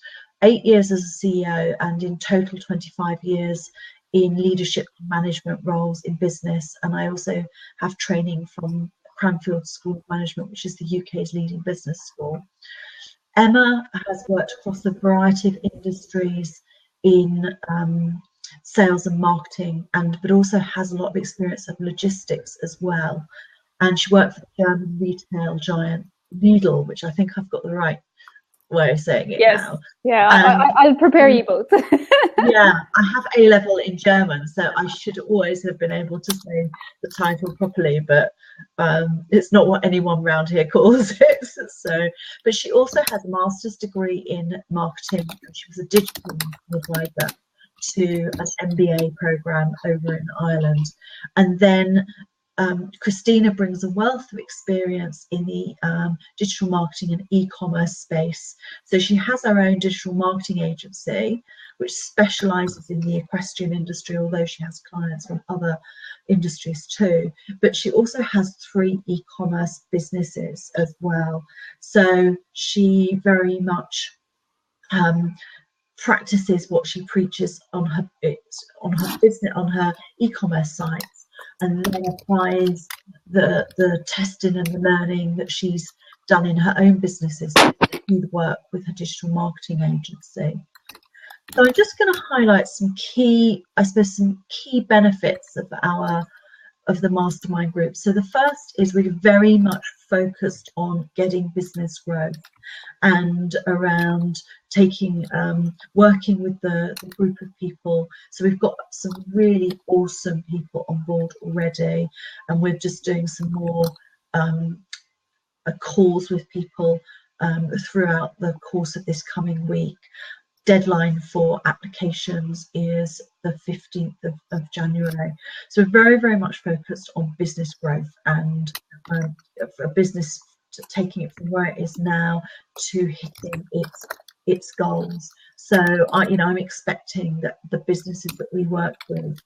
Speaker 3: 8 years as a CEO, and in total 25 years in leadership and management roles in business. And I also have training from Cranfield School of Management, which is the UK's leading business school. Emma has worked across a variety of industries in sales and marketing, but also has a lot of experience of logistics as well. And she worked for the German retail giant Lidl, which I think I've got the right way of saying it now.
Speaker 1: Yeah, I'll prepare you both.
Speaker 3: Yeah, I have A-level in German, so I should always have been able to say the title properly, but it's not what anyone around here calls it. So, but she also has a master's degree in marketing, and she was a digital advisor to an MBA program over in Ireland. And then Christina brings a wealth of experience in the digital marketing and e-commerce space. So she has her own digital marketing agency, which specialises in the equestrian industry, although she has clients from other industries too. But she also has 3 e-commerce businesses as well. So she very much practices what she preaches on her business, on her e-commerce sites, and then applies the testing and the learning that she's done in her own businesses to the work with her digital marketing agency. So I'm just going to highlight some key benefits of the mastermind group. So the first is we're very much focused on getting business growth and around working with the group of people. So we've got some really awesome people on board already, and we're just doing some more calls with people throughout the course of this coming week. Deadline for applications is the 15th of January. So we're very, very much focused on business growth and a business taking it from where it is now to hitting its goals. So I'm expecting that the businesses that we work with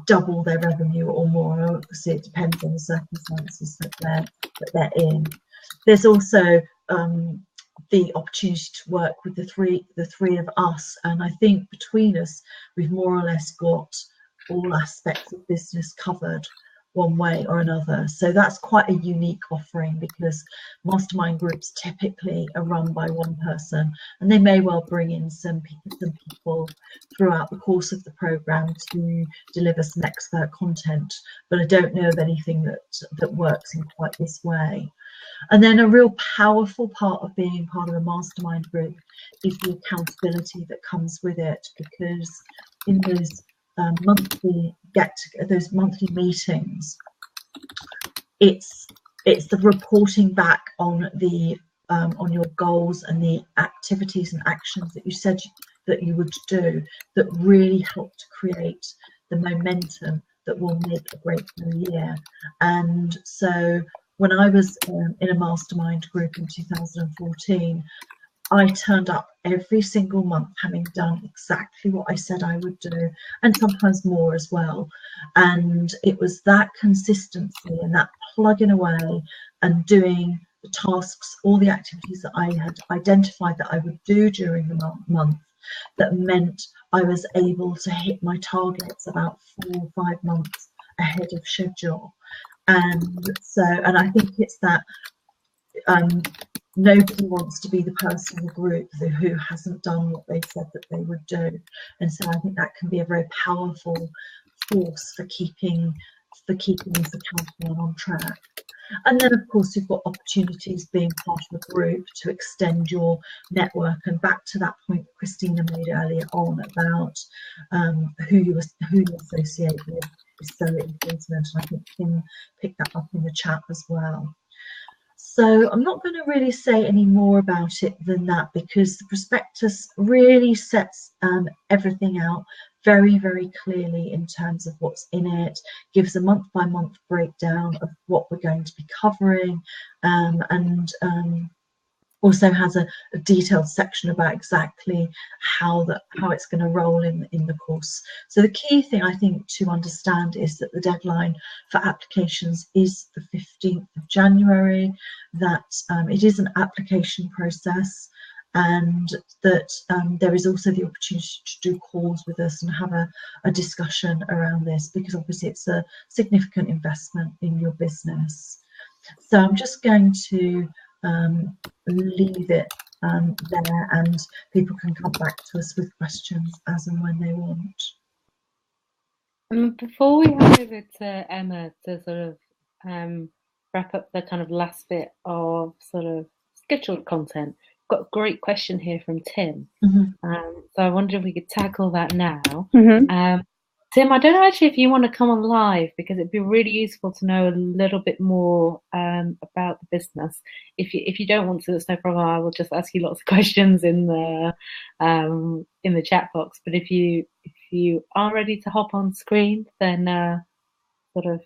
Speaker 3: double their revenue or more. Obviously, it depends on the circumstances that they're in. There's also the opportunity to work with the three of us, and I think between us we've more or less got all aspects of business covered one way or another. So that's quite a unique offering, because mastermind groups typically are run by one person, and they may well bring in some people throughout the course of the program to deliver some expert content, but I don't know of anything that works in quite this way. And then a real powerful part of being part of a mastermind group is the accountability that comes with it, because in those monthly meetings, it's the reporting back on your goals and the activities and actions that you said that you would do that really help to create the momentum that will make a great new year. And so when I was in a mastermind group in 2014, I turned up every single month having done exactly what I said I would do, and sometimes more as well. And it was that consistency and that plugging away and doing the tasks, all the activities that I had identified that I would do during the month, that meant I was able to hit my targets about 4 or 5 months ahead of schedule. And I think it's that nobody wants to be the person in the group who hasn't done what they said that they would do. And so I think that can be a very powerful force for keeping us accountable and on track. And then, of course, you've got opportunities being part of a group to extend your network. And back to that point that Christina made earlier on about who you associate with is so important. And I think Kim picked that up in the chat as well. So I'm not going to really say any more about it than that, because the prospectus really sets everything out very, very clearly in terms of what's in it, gives a month-by-month breakdown of what we're going to be covering, and also has a detailed section about exactly how it's going to roll in the course. So the key thing I think to understand is that the deadline for applications is the 15th of January, that it is an application process, and that there is also the opportunity to do calls with us and have a discussion around this, because obviously it's a significant investment in your business. So I'm just going to leave it there, and people can come back to us with questions as and when they want.
Speaker 2: Before we hand over to Emma to sort of wrap up the kind of last bit of sort of scheduled content, I've got a great question here from Tim. So I wonder if we could tackle that now. Tim, I don't know actually if you want to come on live, because it'd be really useful to know a little bit more about the business. If you don't want to, it's no problem. I will just ask you lots of questions in the chat box. But if you are ready to hop on screen, then sort of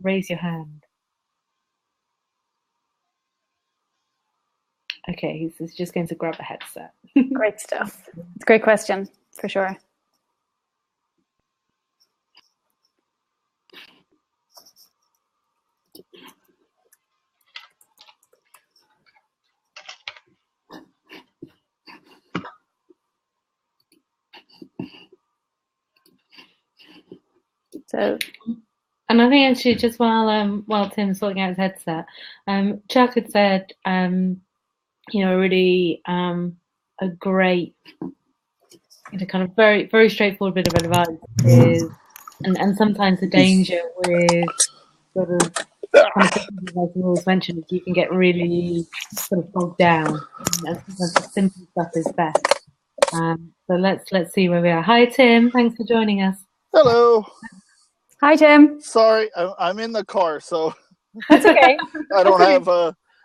Speaker 2: raise your hand. Okay, he's just going to grab a headset.
Speaker 1: Great stuff. It's a great question, for sure. So,
Speaker 2: and I think actually just while Tim's sorting out his headset, Chuck had said, really a great, kind of very, very straightforward bit of advice is, and sometimes the danger with sort of kind of things like you always mentioned is you can get really sort of bogged down, and sometimes the simple stuff is best. So let's see where we are. Hi Tim, thanks for joining us.
Speaker 4: Hello.
Speaker 1: Hi Tim.
Speaker 4: Sorry, I'm in the car, so
Speaker 1: that's okay.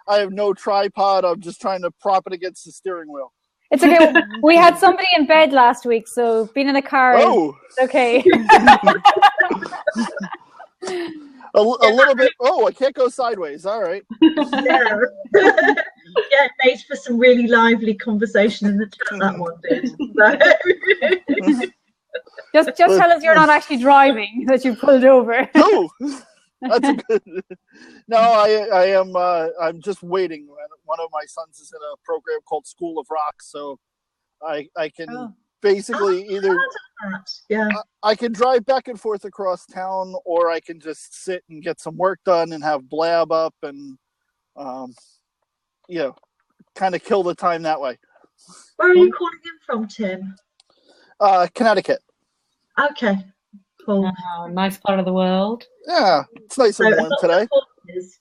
Speaker 4: I have no tripod. I'm just trying to prop it against the steering wheel.
Speaker 1: It's okay. We had somebody in bed last week, so being in the car is okay.
Speaker 4: a little bit. Oh, I can't go sideways. All right.
Speaker 3: Yeah. Yeah, it made for some really lively conversation in the chat. That one did.
Speaker 1: Just tell us you're not actually driving, that you pulled over.
Speaker 4: No, that's a good. No, I am. I'm just waiting. One of my sons is in a program called School of Rock, so I can basically either I can drive back and forth across town, or I can just sit and get some work done and have blab up and kind of kill the time that way.
Speaker 3: Where are you calling in from, Tim?
Speaker 4: Connecticut.
Speaker 3: Okay, cool.
Speaker 2: Oh, nice part of the world.
Speaker 4: Yeah, it's nice and warm today.
Speaker 2: It's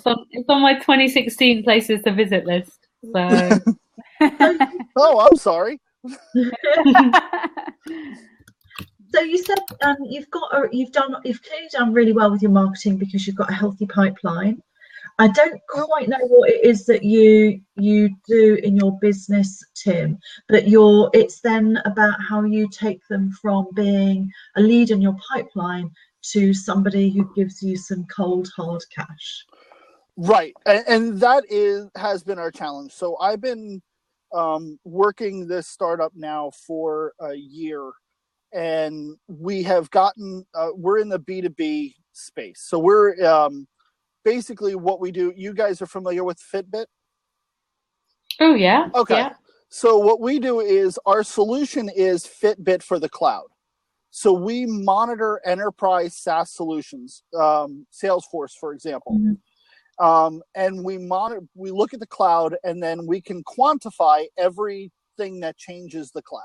Speaker 2: on my 2016 places to visit list. So.
Speaker 4: Oh, I'm sorry.
Speaker 3: So you said you've clearly done really well with your marketing because you've got a healthy pipeline. I don't quite know what it is that you do in your business, Tim, but it's then about how you take them from being a lead in your pipeline to somebody who gives you some cold, hard cash.
Speaker 4: Right, and that has been our challenge. So I've been working this startup now for a year, and we have gotten we're in the B2B space. So we're basically what we do. You guys are familiar with Fitbit?
Speaker 2: Oh yeah.
Speaker 4: Okay.
Speaker 2: Yeah.
Speaker 4: So what we do is our solution is Fitbit for the cloud. So we monitor enterprise SaaS solutions, Salesforce, for example. Mm-hmm. And we look at the cloud, and then we can quantify everything that changes the cloud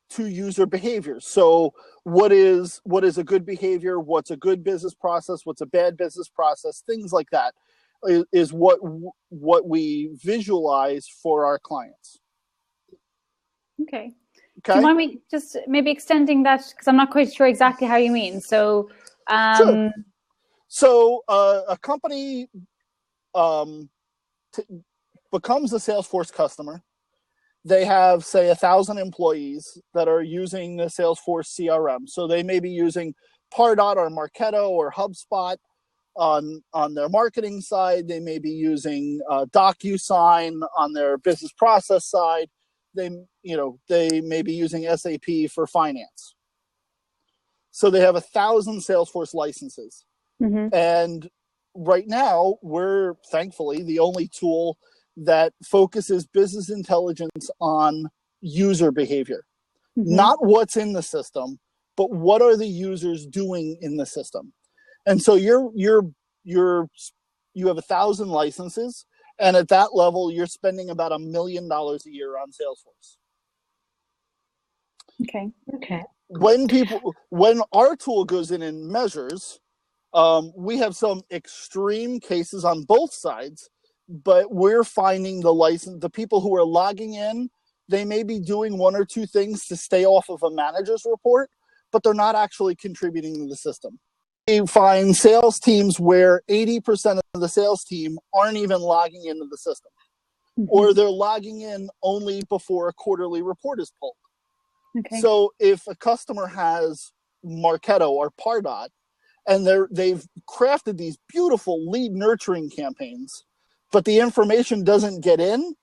Speaker 4: to user behavior. So what is a good behavior? What's a good business process? What's a bad business process? Things like that is what we visualize for our clients.
Speaker 1: Okay. Do you mind me just maybe extending that, because I'm not quite sure exactly how you mean. So,
Speaker 4: sure. So a company becomes a Salesforce customer. They have, say, 1,000 employees that are using the Salesforce CRM. So they may be using Pardot or Marketo or HubSpot on their marketing side. They may be using DocuSign on their business process side. They may be using SAP for finance. So they have 1,000 Salesforce licenses. Mm-hmm. And right now, we're thankfully the only tool that focuses business intelligence on user behavior. Mm-hmm. Not what's in the system, but what are the users doing in the system. And so you have 1,000 licenses, and at that level, you're spending about $1 million a year on Salesforce.
Speaker 1: Okay.
Speaker 4: When our tool goes in and measures, we have some extreme cases on both sides, but we're finding the people who are logging in, they may be doing one or two things to stay off of a manager's report, but they're not actually contributing to the system. We find sales teams where 80% of the sales team aren't even logging into the system, mm-hmm. or they're logging in only before a quarterly report is pulled.
Speaker 1: Okay.
Speaker 4: So if a customer has Marketo or Pardot, and they've crafted these beautiful lead nurturing campaigns, but the information doesn't get in,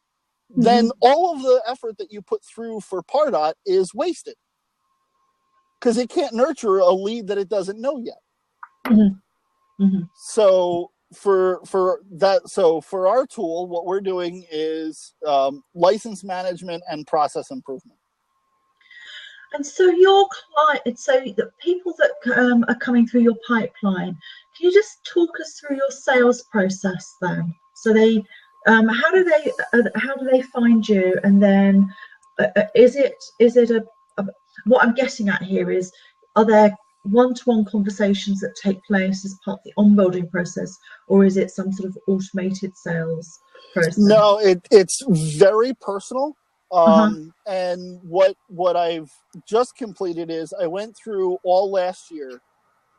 Speaker 4: then all of the effort that you put through for Pardot is wasted, because it can't nurture a lead that it doesn't know yet. So for our tool, what we're doing is license management and process improvement.
Speaker 3: And so your client, so the people that are coming through your pipeline, can you just talk us through your sales process then? So they, how do they find you? And then is it what I'm getting at here is, are there one-to-one conversations that take place as part of the onboarding process, or is it some sort of automated sales process?
Speaker 4: No, it's very personal. And what I've just completed is I went through all last year.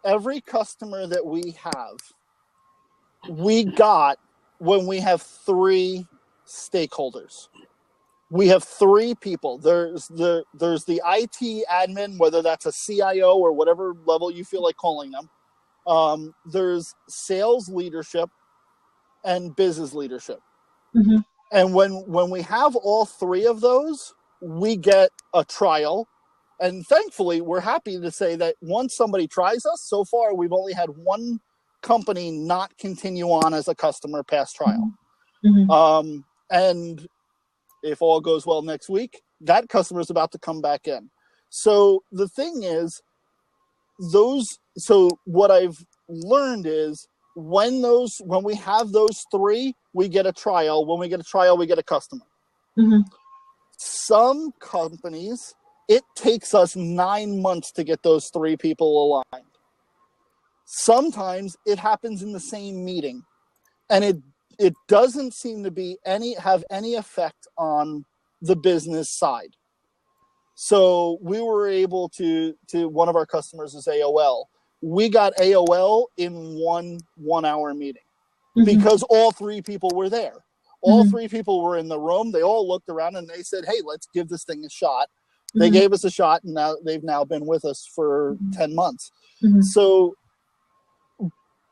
Speaker 4: Every customer that we got when we have 3 stakeholders. We have 3 people. There's the IT admin, whether that's a CIO or whatever level you feel like calling them. There's sales leadership and business leadership. And when we have all 3 of those, we get a trial. And thankfully, we're happy to say that once somebody tries us, so far we've only had 1 company not continue on as a customer past trial. And if all goes well next week, that customer is about to come back in. So the thing is, so what I've learned is, when we have those 3, we get a trial. When we get a trial, we get a customer. Some companies, it takes us 9 months to get those 3 people aligned. Sometimes it happens in the same meeting, and it doesn't seem to have any effect on the business side. So we were able to one of our customers is AOL. We got AOL in one hour meeting because all 3 people were there. All 3 people were in the room. They all looked around and they said, "Hey, let's give this thing a shot." They gave us a shot, and now they've been with us for 10 months. So,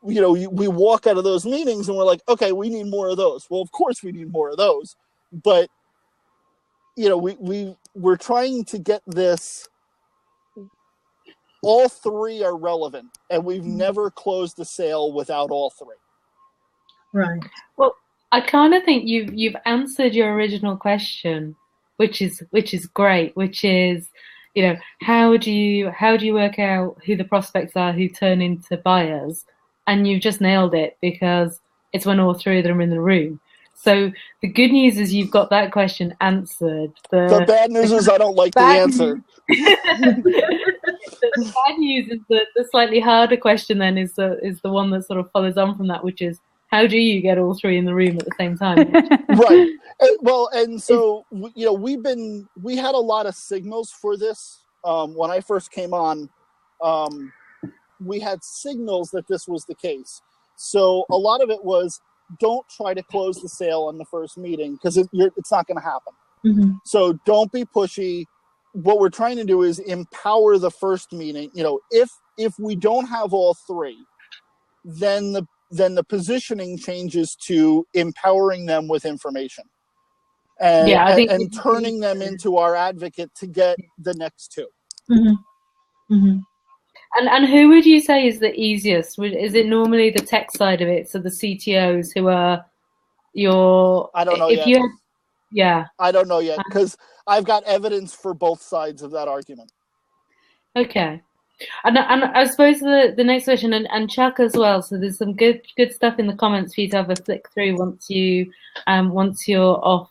Speaker 4: we walk out of those meetings and we're like, okay, we need more of those. Well, of course we need more of those, but we're trying to get this. All 3 are relevant, and we've never closed a sale without all 3.
Speaker 3: Right.
Speaker 2: Well, I kind of think you've answered your original question, which is great. Which is, how do you work out who the prospects are who turn into buyers? And you've just nailed it, because it's when all 3 of them are in the room. So the good news is you've got that question answered.
Speaker 4: The bad news is I don't like the answer.
Speaker 2: The bad news is that the slightly harder question then is the one that sort of follows on from that, which is, how do you get all 3 in the room at the same time?
Speaker 4: Right. And so we had a lot of signals for this when I first came on. We had signals that this was the case. So a lot of it was, don't try to close the sale on the first meeting, because it's not going to happen. So don't be pushy. What we're trying to do is empower the first meeting. If we don't have all 3, then the positioning changes to empowering them with information, and turning them into our advocate to get the next 2.
Speaker 2: And who would you say is the easiest? Is it normally the tech side of it, so the CTOs who are your?
Speaker 4: I don't know yet. I don't know yet, because I've got evidence for both sides of that argument.
Speaker 2: Okay. And I suppose the next question, and Chuck as well. So there's some good stuff in the comments for you to have a flick through once you're off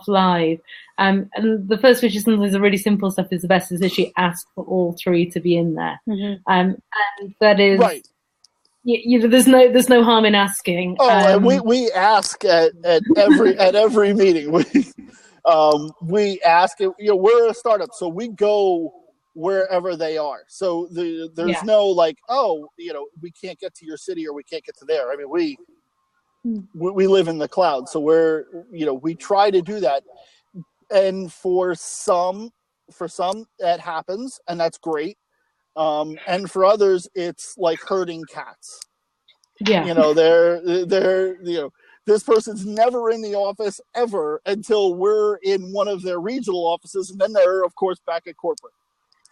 Speaker 2: live. And the first, which is sometimes the really simple stuff, is the best, is literally ask for all 3 to be in there. And that is
Speaker 4: right.
Speaker 2: There's no harm in asking.
Speaker 4: And we ask at every meeting. We ask. We're a startup, so we go wherever they are. So there's no like, we can't get to your city or we can't get to there. I mean, we live in the cloud, so we try to do that. And for some for some that happens, and that's great. And for others, it's like herding cats.
Speaker 2: Yeah.
Speaker 4: You know, they're this person's never in the office ever until we're in one of their regional offices, and then they're of course back at corporate.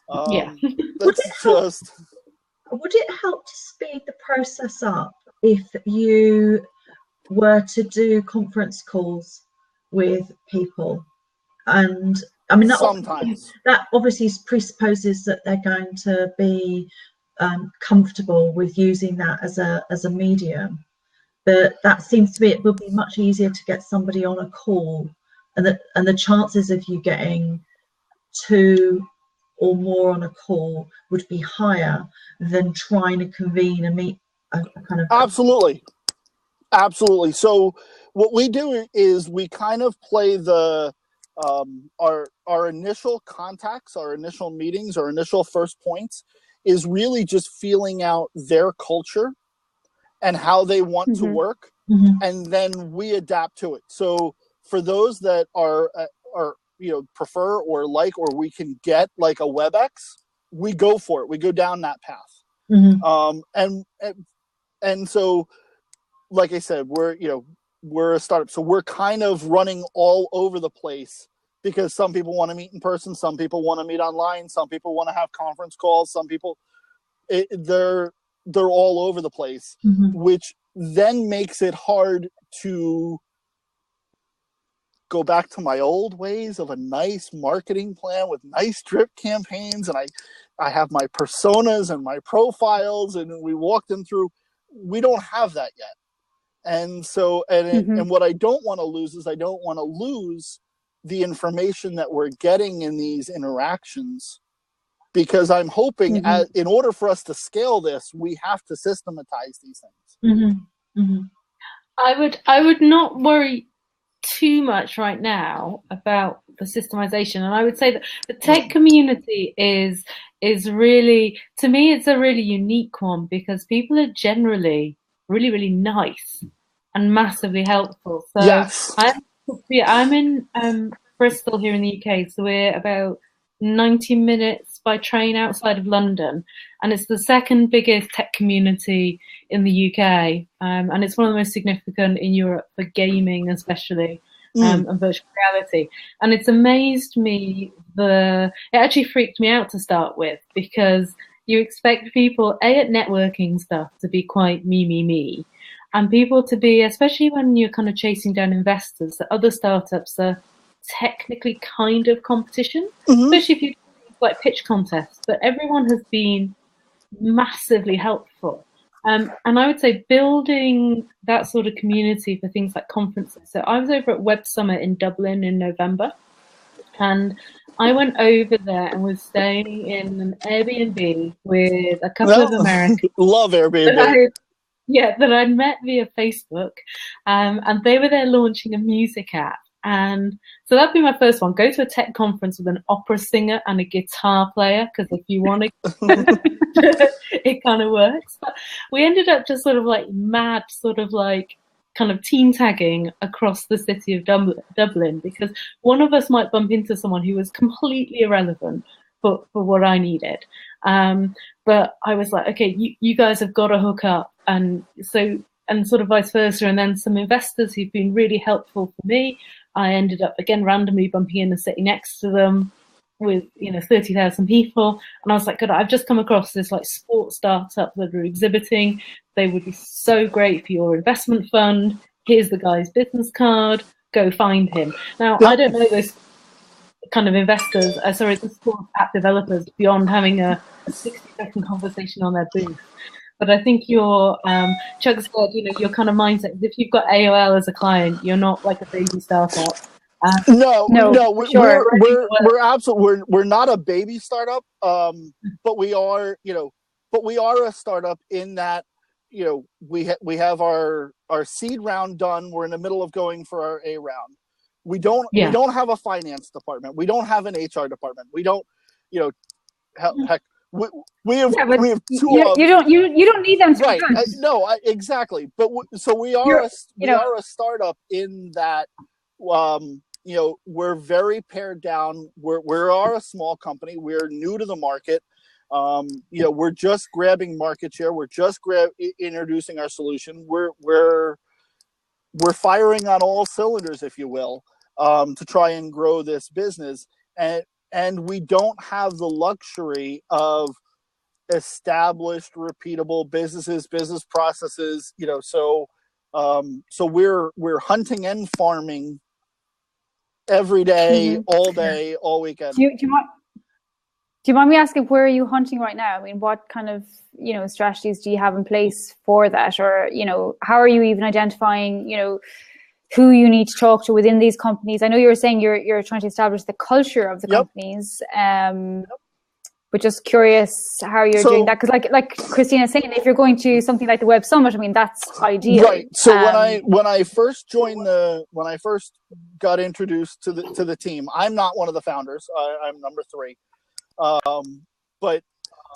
Speaker 4: That's just.
Speaker 3: Would it help to speed the process up if you were to do conference calls with people? And I mean, that obviously presupposes that they're going to be comfortable with using that as a medium. But that seems to be, it would be much easier to get somebody on a call, and the chances of you getting 2 or more on a call would be higher than trying to convene and meet a kind of.
Speaker 4: Absolutely. So what we do is we kind of play the our initial contacts, our initial meetings, our initial first points is really just feeling out their culture and how they want to work, and then we adapt to it. So for those that are prefer or like, or we can get like a WebEx, we go for it. We go down that path. And so, like I said, we're a startup, so we're kind of running all over the place because some people want to meet in person, some people want to meet online, some people want to have conference calls, some people they're all over the place, which then makes it hard to go back to my old ways of a nice marketing plan with nice drip campaigns, and I have my personas and my profiles, and we walk them through. We don't have that yet. And so, and what I don't want to lose is I don't want to lose the information that we're getting in these interactions, because I'm hoping in order for us to scale this, we have to systematize these things.
Speaker 2: I would not worry too much right now about the systemization, and I would say that the tech community is really, to me, it's a really unique one because people are generally really, really nice and massively helpful. So
Speaker 4: yes.
Speaker 2: I'm in Bristol here in the UK, so we're about 90 minutes by train outside of London, and it's the second biggest tech community in the UK, and it's one of the most significant in Europe for gaming especially, and virtual reality. And it's amazed me, it actually freaked me out to start with, because you expect people, at networking stuff, to be quite me, and people to be, especially when you're kind of chasing down investors, that other startups are technically kind of competition, especially if you do like pitch contests, but everyone has been massively helpful. And I would say building that sort of community for things like conferences. So I was over at Web Summit in Dublin in November, and I went over there and was staying in an Airbnb with a couple of Americans.
Speaker 4: Love Airbnb.
Speaker 2: That I'd met via Facebook, and they were there launching a music app. And so that'd be my first one. Go to a tech conference with an opera singer and a guitar player, because if you want to, it kind of works. But we ended up just sort of like mad, sort of like kind of team tagging across the city of Dublin, because one of us might bump into someone who was completely irrelevant for what I needed. But I was like, okay, you guys have got to hook up. And sort of vice versa. And then some investors who've been really helpful for me, I ended up again randomly bumping in and sitting next to them with 30,000 people, and I was like, God, I've just come across this like sports startup that are exhibiting. They would be so great for your investment fund. Here's the guy's business card. Go find him. Now I don't know those kind of investors. The sports app developers beyond having a 60-second conversation on their booth. But I think Chuck said, your kind of mindset is if you've got AOL as a client, you're not like a baby startup.
Speaker 4: No, we're absolutely, we're not a baby startup, but we are, a startup in that, we have our seed round done. We're in the middle of going for our A round. We don't have a finance department. We don't have an HR department. We don't, heck. We have two.
Speaker 1: You don't need them to
Speaker 4: right?
Speaker 1: be good.
Speaker 4: No, exactly. But so we are a startup in that. we're very pared down. We are a small company. We're new to the market. We're just grabbing market share. We're just introducing our solution. We're firing on all cylinders, if you will, to try and grow this business. And we don't have the luxury of established, repeatable business processes. So we're hunting and farming every day, all day, all weekend.
Speaker 1: Do you mind me asking, where are you hunting right now? I mean, what kind of, strategies do you have in place for that? Or, how are you even identifying, who you need to talk to within these companies? I know you were saying you're trying to establish the culture of the companies, but just curious how you're doing that. Because like Christina's saying, if you're going to something like the Web Summit, I mean, that's ideal.
Speaker 4: Right. So when I first joined when I first got introduced to the team, I'm not one of the founders. I'm number 3. But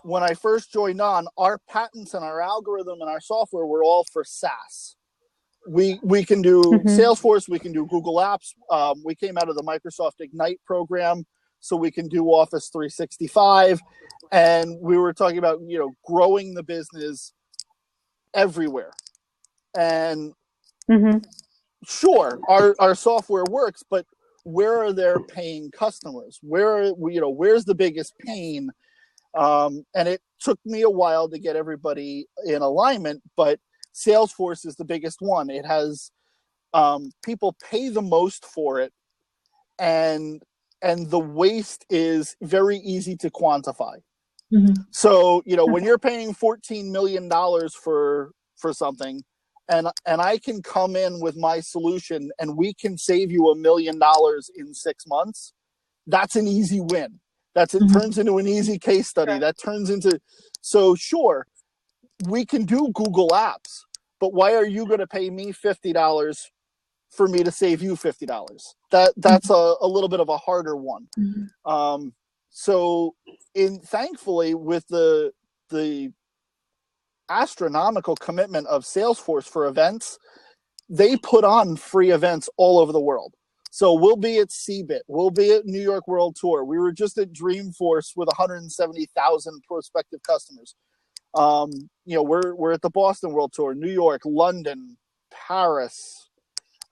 Speaker 4: when I first joined on, our patents and our algorithm and our software were all for SaaS. We can do Salesforce, we can do Google Apps. We came out of the Microsoft Ignite program, so we can do Office 365. And we were talking about, growing the business everywhere. And sure, our software works, but where are their paying customers? Where's the biggest pain? And it took me a while to get everybody in alignment, but Salesforce is the biggest one. It has people pay the most for it, and the waste is very easy to quantify. So when you're paying $14 million for something, and I can come in with my solution and we can save you $1 million in 6 months, that's an easy win. It turns into an easy case study. That turns into, so sure, we can do Google Apps, but why are you going to pay me $50 for me to save you $50? That's a little bit of a harder one. So thankfully, with the astronomical commitment of Salesforce for events, they put on free events all over the world. So we'll be at CeBIT, we'll be at New York World Tour. We were just at Dreamforce with 170,000 prospective customers. We're at the Boston World Tour, New York, London, Paris,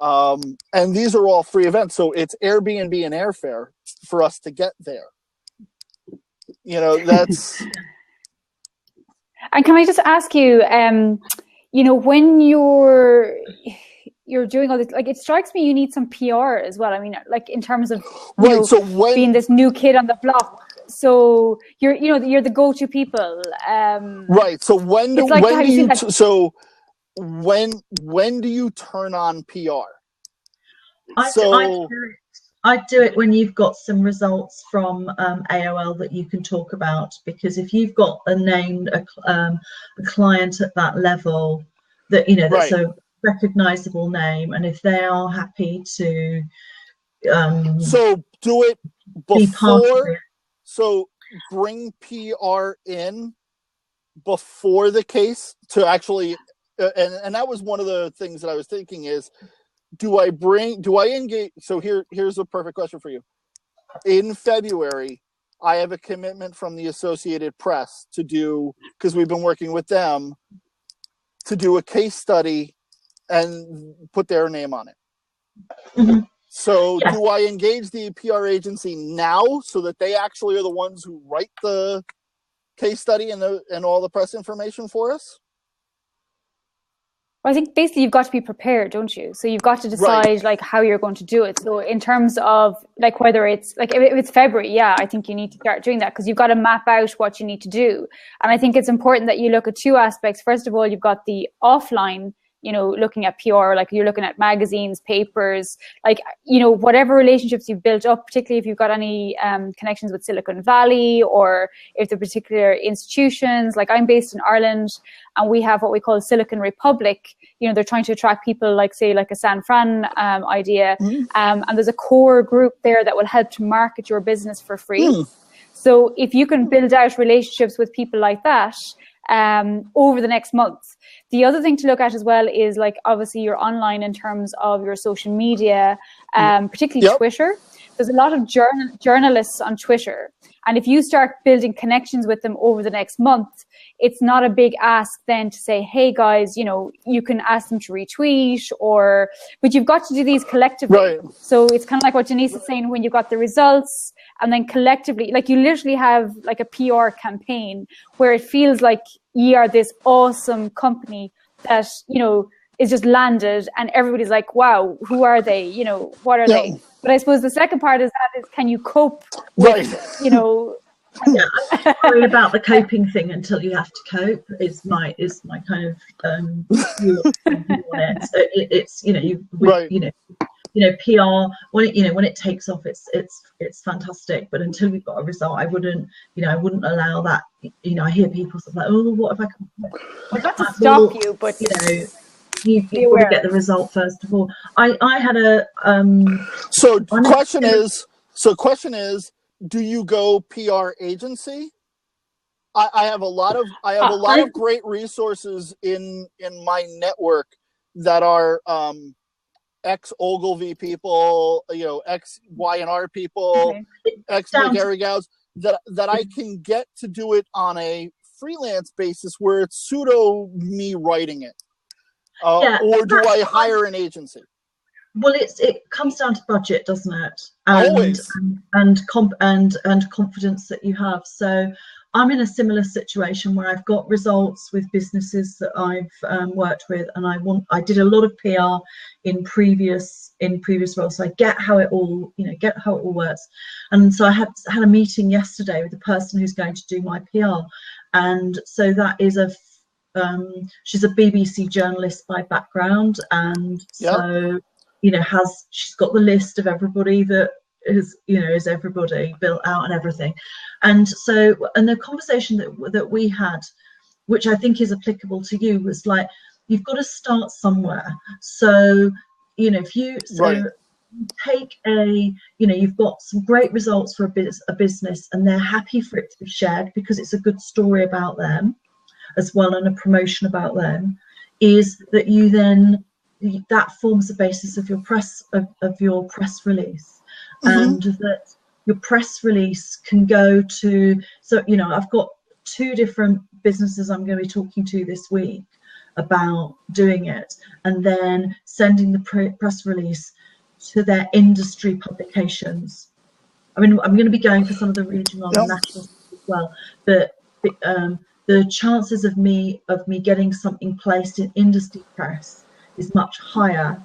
Speaker 4: and these are all free events. So it's Airbnb and airfare for us to get there. That's.
Speaker 1: And can I just ask you, when you're doing all this, like, it strikes me you need some PR as well. I mean, like, in terms of being this new kid on the block. So you're the go-to people.
Speaker 4: Right. So when do you turn on PR?
Speaker 3: I'd do it when you've got some results from AOL that you can talk about, because if you've got a client at that level that that's a recognizable name, and if they are happy to
Speaker 4: so do it before, so bring PR in before the case to actually and that was one of the things that I was thinking is, do I engage? So here's a perfect question for you. In February, I have a commitment from the Associated Press to do, because we've been working with them, to do a case study and put their name on it. So do I engage the PR agency now so that they actually are the ones who write the case study and all the press information for us?
Speaker 1: Well, I think basically you've got to be prepared, don't you? So you've got to decide like how you're going to do it. So in terms of like whether it's like if it's February, I think you need to start doing that, because you've got to map out what you need to do. And I think it's important that you look at 2 aspects. First of all, you've got the offline, looking at PR, like you're looking at magazines, papers, like, whatever relationships you've built up, particularly if you've got any connections with Silicon Valley, or if the particular institutions, like I'm based in Ireland and we have what we call Silicon Republic. They're trying to attract people like, say, like a San Fran idea. And there's a core group there that will help to market your business for free. So if you can build out relationships with people like that over the next month, The other thing to look at as well is like obviously you're online in terms of your social media, particularly Twitter. There's a lot of journalists on Twitter. And if you start building connections with them over the next month, it's not a big ask then to say, hey guys, you know, you can ask them to retweet but you've got to do these collectively.
Speaker 4: Right.
Speaker 1: So it's kind of like what Denise is saying, when you got the results and then collectively, like you literally have like a PR campaign where it feels like you are this awesome company that, you know, is just landed and everybody's like, wow, who are they? You know, what are they? But I suppose the second part is can you cope with, you know...
Speaker 3: Yeah, I'm not worried about the coping thing until you have to cope. Is my kind of view on it. So it's PR when it takes off, it's fantastic. But until we've got a result, I wouldn't allow that. You know, I hear people sort of like, oh, what if I
Speaker 1: not to stop you, but
Speaker 3: you know. You've got to get the result first of all. I had a
Speaker 4: question is, do you go PR agency? I have a lot of great resources in my network that are ex Ogilvy people, you know, ex Y&R people, ex McGarry gals that I can get to do it on a freelance basis where it's pseudo me writing it. Or do I hire an agency?
Speaker 3: Well, it comes down to budget, doesn't it?
Speaker 4: Always.
Speaker 3: And confidence that you have. So I'm in a similar situation where I've got results with businesses that I've worked with, and I did a lot of PR in previous roles, so I get how it all works. And so I had a meeting yesterday with the person who's going to do my PR, and so that is she's a BBC journalist by background, and so she's got the list of everybody that is everybody built out and everything. And so, and the conversation that we had, which I think is applicable to you, was like, you've got to start somewhere. So if you take you've got some great results for a business, and they're happy for it to be shared because it's a good story about them as well, and a promotion about them, is that you then that forms the basis of your press release. And that your press release can go to, so I've got 2 different businesses I'm going to be talking to this week about doing it, and then sending the press release to their industry publications. I mean, I'm going to be going for some of the regional and national as well, but the chances of me getting something placed in industry press is much higher,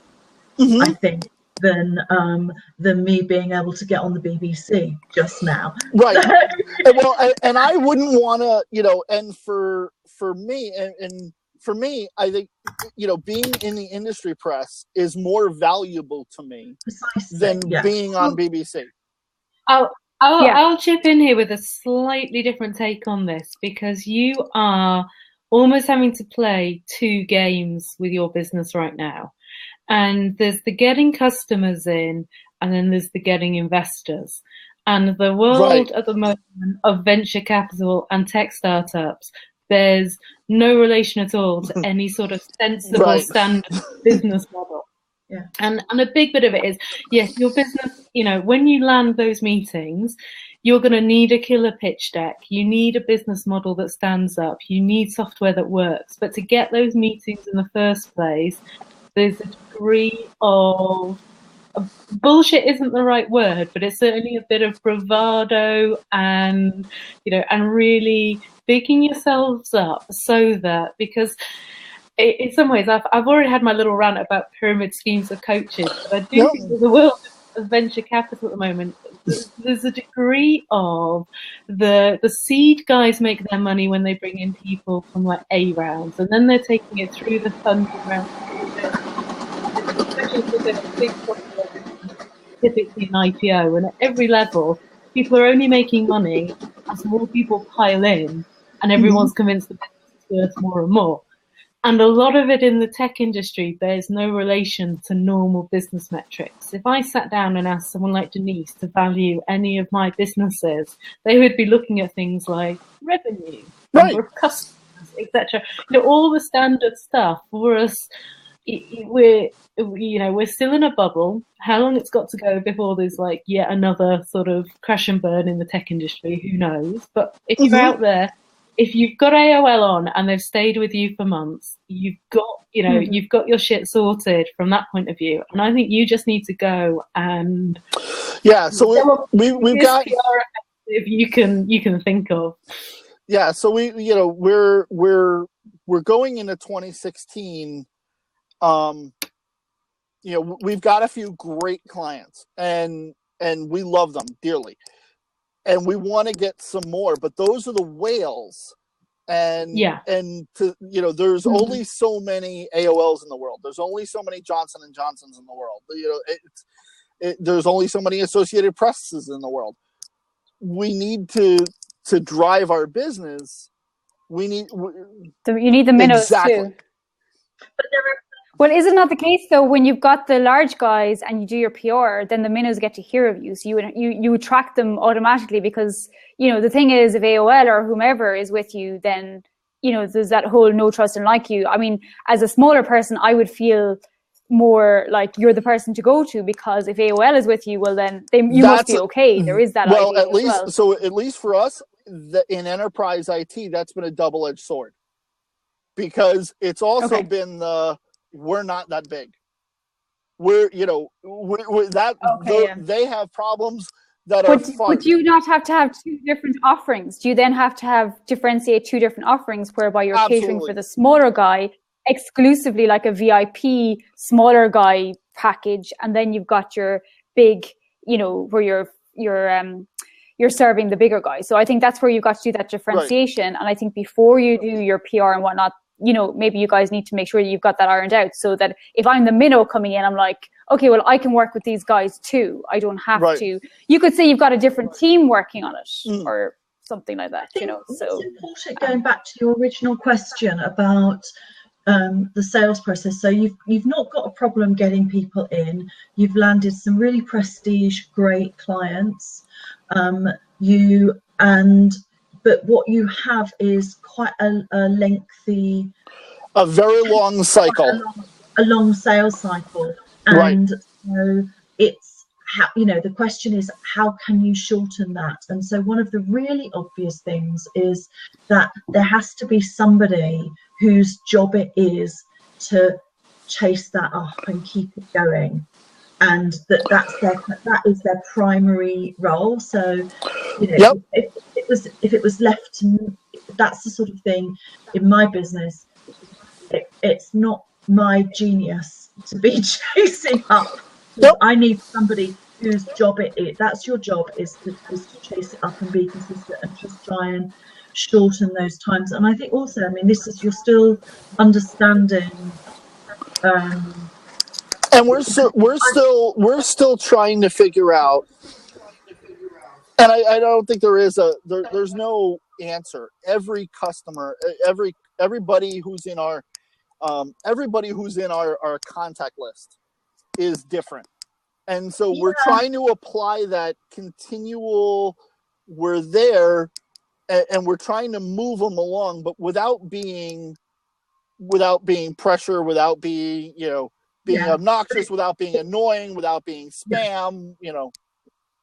Speaker 3: I think, than me being able to get on the BBC just now.
Speaker 4: Right. and I wouldn't want to, and for me, I think, being in the industry press is more valuable to me than being on BBC.
Speaker 2: I'll chip in here with a slightly different take on this, because you are almost having to play 2 games with your business right now. And there's the getting customers in, and then there's the getting investors. And the world at the moment of venture capital and tech startups, there's no relation at all to any sort of sensible standard business model.
Speaker 3: Yeah.
Speaker 2: And a big bit of it is, yes, your business, when you land those meetings, you're going to need a killer pitch deck. You need a business model that stands up. You need software that works. But to get those meetings in the first place, there's a degree of bullshit isn't the right word, but it's certainly a bit of bravado and, and really bigging yourselves up so that, because in some ways I've already had my little rant about pyramid schemes of coaches, but I do think there's a world of venture capital at the moment. There's a degree of the seed guys make their money when they bring in people from like A rounds, and then they're taking it through the funding round. Typically an IPO, and at every level, people are only making money as more people pile in, and everyone's convinced the business is worth more and more. And a lot of it in the tech industry bears no relation to normal business metrics. If I sat down and asked someone like Denise to value any of my businesses, they would be looking at things like revenue, number of customers, etc. All the standard stuff for us. We're still in a bubble. How long it's got to go before there's like yet another sort of crash and burn in the tech industry, who knows? But if you're out there, if you've got AOL on and they've stayed with you for months, you've got your shit sorted from that point of view. And I think you just need to go and
Speaker 4: so we've got
Speaker 2: PR if you can think of.
Speaker 4: Yeah, so we're going into 2016. We've got a few great clients, and we love them dearly, and we want to get some more. But those are the whales, and there's only so many AOLs in the world. There's only so many Johnson and Johnsons in the world. There's only so many Associated Presses in the world. We need to drive our business. You need the
Speaker 1: minnows too. Well, is it not the case though? When you've got the large guys and you do your PR, then the minnows get to hear of you, so you attract them automatically, because the thing is, if AOL or whomever is with you, then there's that whole no trust and like you. I mean, as a smaller person, I would feel more like you're the person to go to, because if AOL is with you, well then you must be okay. There is that.
Speaker 4: Well, at least for us in enterprise IT, that's been a double-edged sword, because it's also been we're not that big. They have problems that are fun.
Speaker 1: But do you not have to have two different offerings? Do you then have to differentiate two different offerings, whereby you're catering for the smaller guy exclusively, like a VIP smaller guy package, and then you've got your big, where you're serving the bigger guy? So I think that's where you've got to do that differentiation. Right. And I think before you do your PR and whatnot, maybe you guys need to make sure you've got that ironed out, so that if I'm the minnow coming in, I'm like, okay, well, I can work with these guys too. I don't have to. You could say you've got a different team working on it, or something like that. So
Speaker 3: it's important, going back to your original question about the sales process. So you've not got a problem getting people in. You've landed some really prestige, great clients. But what you have is quite a lengthy,
Speaker 4: a very long cycle,
Speaker 3: a long sales cycle, and so it's how, the question is, how can you shorten that? And so one of the really obvious things is that there has to be somebody whose job it is to chase that up and keep it going, and that is their primary role. So if it was left to me, that's the sort of thing in my business. It's not my genius to be chasing up. I need somebody whose job it is. That's your job, is to chase it up and be consistent and just try and shorten those times. And I think also, you're still understanding.
Speaker 4: And we're still trying to figure out. And I don't think there's no answer. Every customer, everybody who's in our contact list is different, and so we're trying to apply that continual. We're there, and we're trying to move them along, but without being pressure, without being obnoxious, without being annoying, without being spam.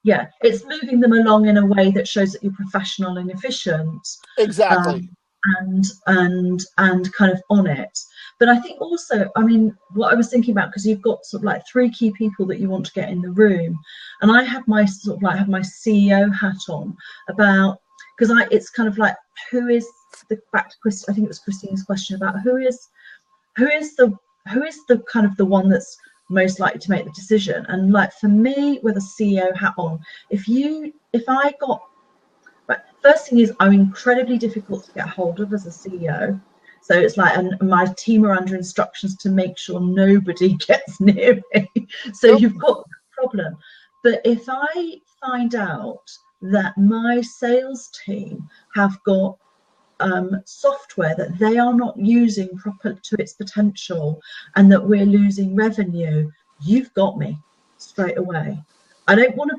Speaker 3: Yeah, it's moving them along in a way that shows that you're professional and efficient.
Speaker 4: Exactly.
Speaker 3: And kind of on it. But I think also, what I was thinking about, because you've got sort of like three key people that you want to get in the room, and I have my have my CEO hat on about, because it's kind of like, who is back to Christine, I think it was Christine's question about who is the kind of the one that's most likely to make the decision. And like, for me, with a CEO hat on, first thing is, I'm incredibly difficult to get hold of as a CEO. So it's like, and my team are under instructions to make sure nobody gets near me. So you've got a problem. But if I find out that my sales team have got software that they are not using proper to its potential, and that we're losing revenue, you've got me straight away. I wouldn't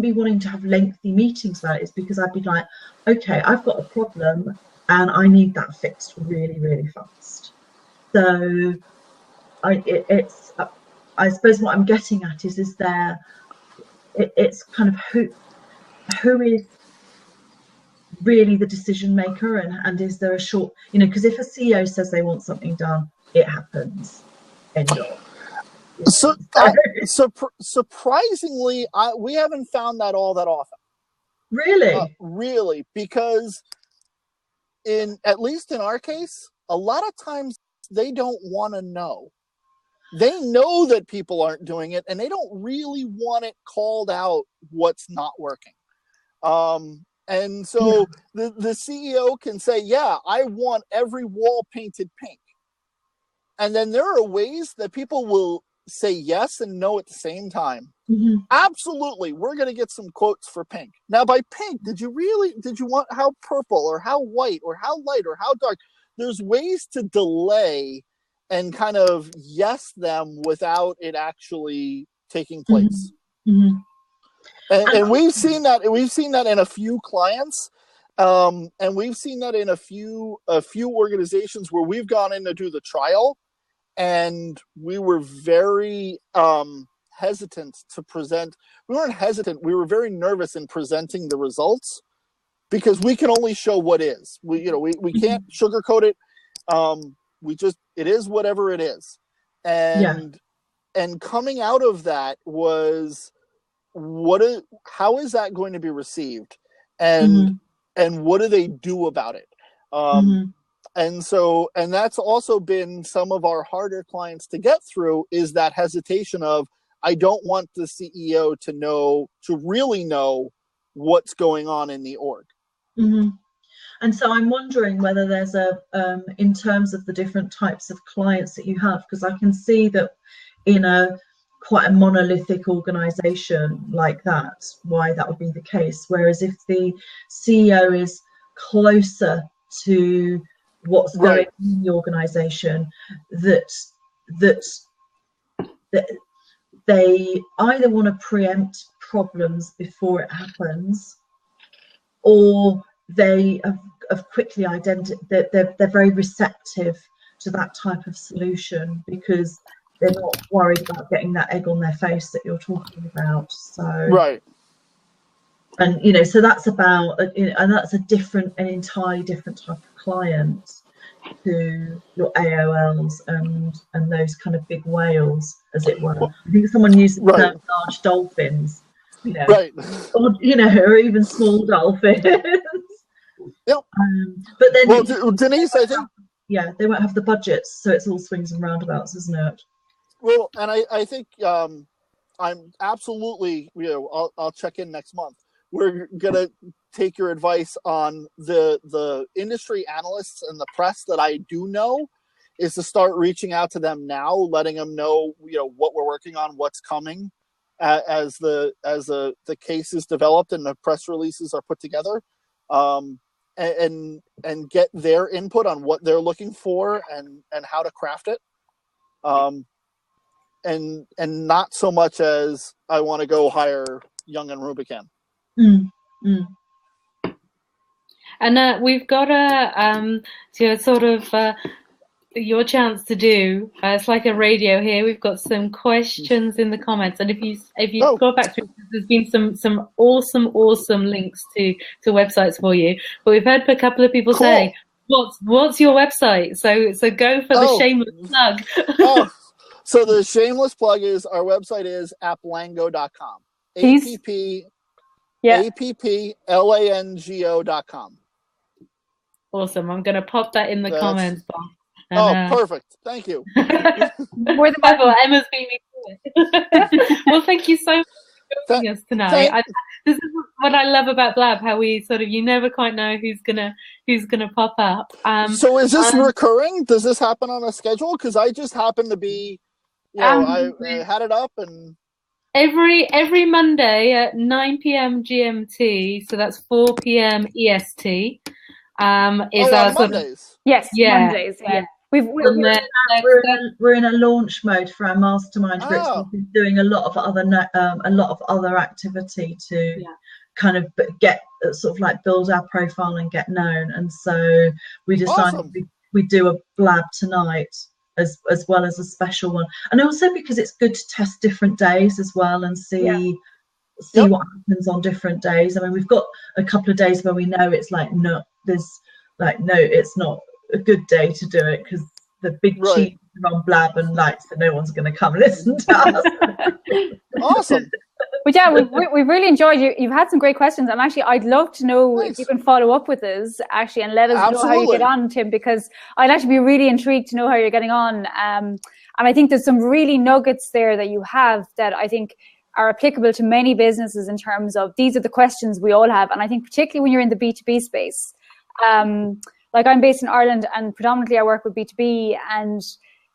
Speaker 3: be wanting to have lengthy meetings about it, because I'd be like, okay, I've got a problem, and I need that fixed really, really fast. So I suppose what I'm getting at is there, it's kind of who is really the decision maker, and is there a short, because if a CEO says they want something done, it happens. End of.
Speaker 4: Surprisingly, we haven't found that all that often.
Speaker 3: Really?
Speaker 4: Really, because at least in our case, a lot of times they don't want to know. They know that people aren't doing it, and they don't really want it called out what's not working. And so the CEO can say, yeah, I want every wall painted pink. And then there are ways that people will say yes and no at the same time.
Speaker 3: Mm-hmm.
Speaker 4: Absolutely, we're going to get some quotes for pink. Now, by pink, did you want how purple or how white or how light or how dark? There's ways to delay and kind of yes them without it actually taking place.
Speaker 3: Mm-hmm.
Speaker 4: And we've seen that in a few clients, and we've seen that in a few organizations where we've gone in to do the trial, and we were very hesitant to present. We weren't hesitant. We were very nervous in presenting the results because we can only show what is. We can't sugarcoat it. It is whatever it is. And coming out of that was how is that going to be received? And what do they do about it? And that's also been some of our harder clients to get through, is that hesitation of, I don't want the CEO to really know what's going on in the org.
Speaker 3: And so I'm wondering whether there's in terms of the different types of clients that you have, because I can see that in quite a monolithic organization like that, why that would be the case. Whereas if the CEO is closer to what's going on in the organization, that they either want to preempt problems before it happens, or they have quickly identified that they're very receptive to that type of solution because they're not worried about getting that egg on their face that you're talking about. So and so that's about, and that's an entirely different type of client to your AOLs and those kind of big whales, as it were. I think someone used the term large dolphins, or even small dolphins.
Speaker 4: Yep.
Speaker 3: But then,
Speaker 4: Denise, I think,
Speaker 3: they won't have the budgets, so it's all swings and roundabouts, isn't it?
Speaker 4: Well, and I think I'm absolutely, I'll check in next month. We're gonna take your advice on the industry analysts and the press that I do know, is to start reaching out to them now, letting them know what we're working on, what's coming, as the case is developed and the press releases are put together, and get their input on what they're looking for and how to craft it, and not so much as I want to go hire Young and Rubicam.
Speaker 2: And we've got your chance to do. It's like a radio here. We've got some questions in the comments, and if you go back through, there's been some awesome links to websites for you. But we've heard a couple of people say, "What's your website?" So go for the shameless plug.
Speaker 4: So the shameless plug is, our website is applango.com. APPLANGO.com.
Speaker 2: Awesome. I'm going to pop that in the comments box. And,
Speaker 4: perfect. Thank you.
Speaker 2: More than Emma's beat me to it. Well, thank you so much for joining us tonight. This is what I love about Blab, how we you never quite know who's gonna pop up.
Speaker 4: So is this recurring? Does this happen on a schedule? Because I just happen to be, I had it up and.
Speaker 2: Every Monday at 9 p.m. GMT, so that's 4 p.m. EST. Is our
Speaker 1: Mondays. Mondays. Yeah.
Speaker 3: We're in a launch mode for our mastermind groups. We've been doing a lot of other activity to kind of get sort of like build our profile and get known. And so we decided we do a blab tonight as well as a special one, and also because it's good to test different days as well and see what happens on different days. I mean, we've got a couple of days where we know it's like it's not a good day to do it because the big cheese are on blab and lights, so no one's going to come listen to us.
Speaker 4: Awesome.
Speaker 1: But yeah, we've really enjoyed you. You've had some great questions, and actually, I'd love to know if you can follow up with us actually and let us know how you get on, Tim, because I'd actually be really intrigued to know how you're getting on. And I think there's some really nuggets there that you have that I think are applicable to many businesses in terms of these are the questions we all have, and I think particularly when you're in the B2B space. Like I'm based in Ireland, and predominantly I work with B2B, and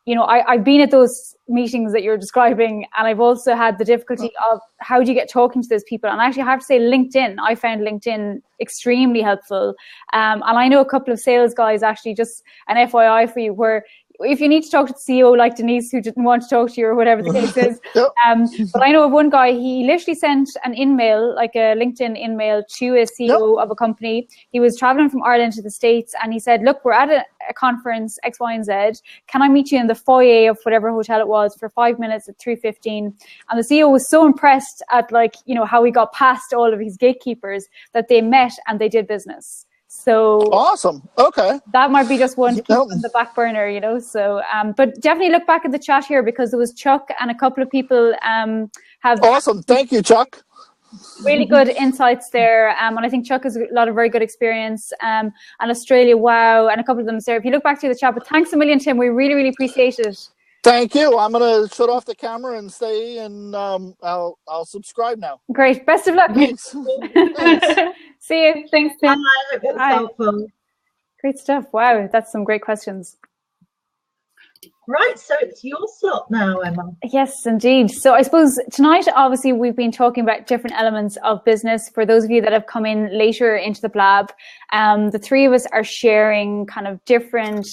Speaker 1: I've been at those meetings that you're describing, and I've also had the difficulty of how do you get talking to those people. And actually I have to say LinkedIn, I found LinkedIn extremely helpful. And I know a couple of sales guys, actually, just an FYI for you, where if you need to talk to the CEO like Denise, who didn't want to talk to you or whatever the case is. But I know of one guy, he literally sent an in-mail, like a LinkedIn in-mail to a CEO of a company. He was traveling from Ireland to the States, and he said, look, we're at a conference, X, Y, and Z. Can I meet you in the foyer of whatever hotel it was for 5 minutes at 3:15? And the CEO was so impressed at how he got past all of his gatekeepers that they met and they did business. So
Speaker 4: awesome. Okay.
Speaker 1: That might be just one to keep on the back burner, So, but definitely look back at the chat here, because there was Chuck and a couple of people have.
Speaker 4: Awesome. Thank you, Chuck.
Speaker 1: Really good insights there. And I think Chuck has a lot of very good experience. And Australia, wow. And a couple of them there. If you look back to the chat, but thanks a million, Tim. We really, really appreciate it.
Speaker 4: Thank you. I'm going to shut off the camera and stay, and I'll subscribe now.
Speaker 1: Great. Best of luck.
Speaker 4: Thanks.
Speaker 1: See you. Thanks, Tim.
Speaker 3: I hope it was helpful.
Speaker 1: Great stuff. Wow, that's some great questions.
Speaker 3: Right, so it's your slot now, Emma.
Speaker 1: Yes, indeed. So I suppose tonight, obviously, we've been talking about different elements of business. For those of you that have come in later into the blab, the three of us are sharing kind of different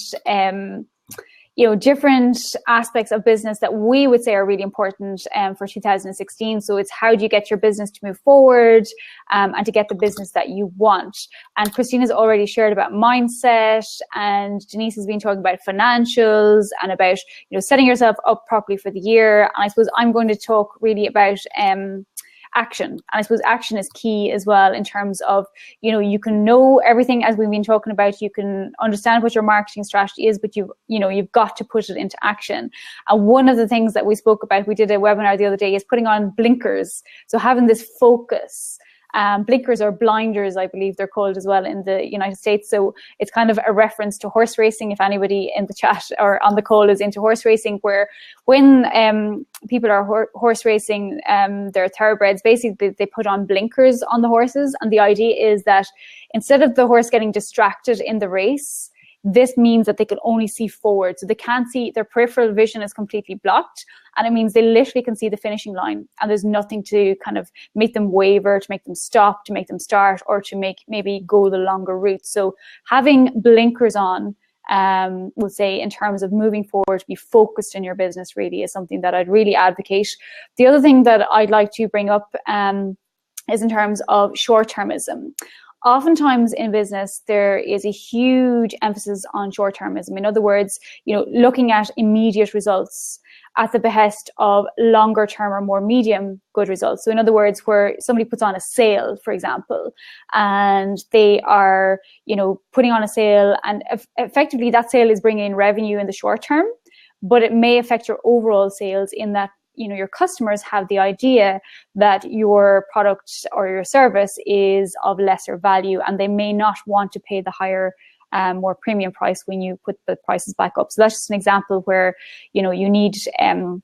Speaker 1: different aspects of business that we would say are really important for 2016. So it's how do you get your business to move forward and to get the business that you want. And Christina's already shared about mindset, and Denise has been talking about financials and about setting yourself up properly for the year. And I suppose I'm going to talk really about action. And I suppose action is key as well in terms of, you can know everything as we've been talking about, you can understand what your marketing strategy is, but you've got to put it into action. And one of the things that we spoke about, we did a webinar the other day, is putting on blinkers. So having this focus. Blinkers or blinders, I believe they're called as well in the United States. So it's kind of a reference to horse racing. If anybody in the chat or on the call is into horse racing, where when people are horse racing, their thoroughbreds, basically they put on blinkers on the horses. And the idea is that instead of the horse getting distracted in the race, this means that they can only see forward. So they can't see, their peripheral vision is completely blocked. And it means they literally can see the finishing line. And there's nothing to kind of make them waver, to make them stop, to make them start, or to make maybe go the longer route. So having blinkers on, we'll say in terms of moving forward, to be focused in your business really is something that I'd really advocate. The other thing that I'd like to bring up is in terms of short-termism. Oftentimes in business, there is a huge emphasis on short-termism. In other words, looking at immediate results at the behest of longer term or more medium good results. So in other words, where somebody puts on a sale, for example, and they are, putting on a sale, and effectively that sale is bringing in revenue in the short term, but it may affect your overall sales in that your customers have the idea that your product or your service is of lesser value, and they may not want to pay the higher, more premium price when you put the prices back up. So that's just an example where, you need to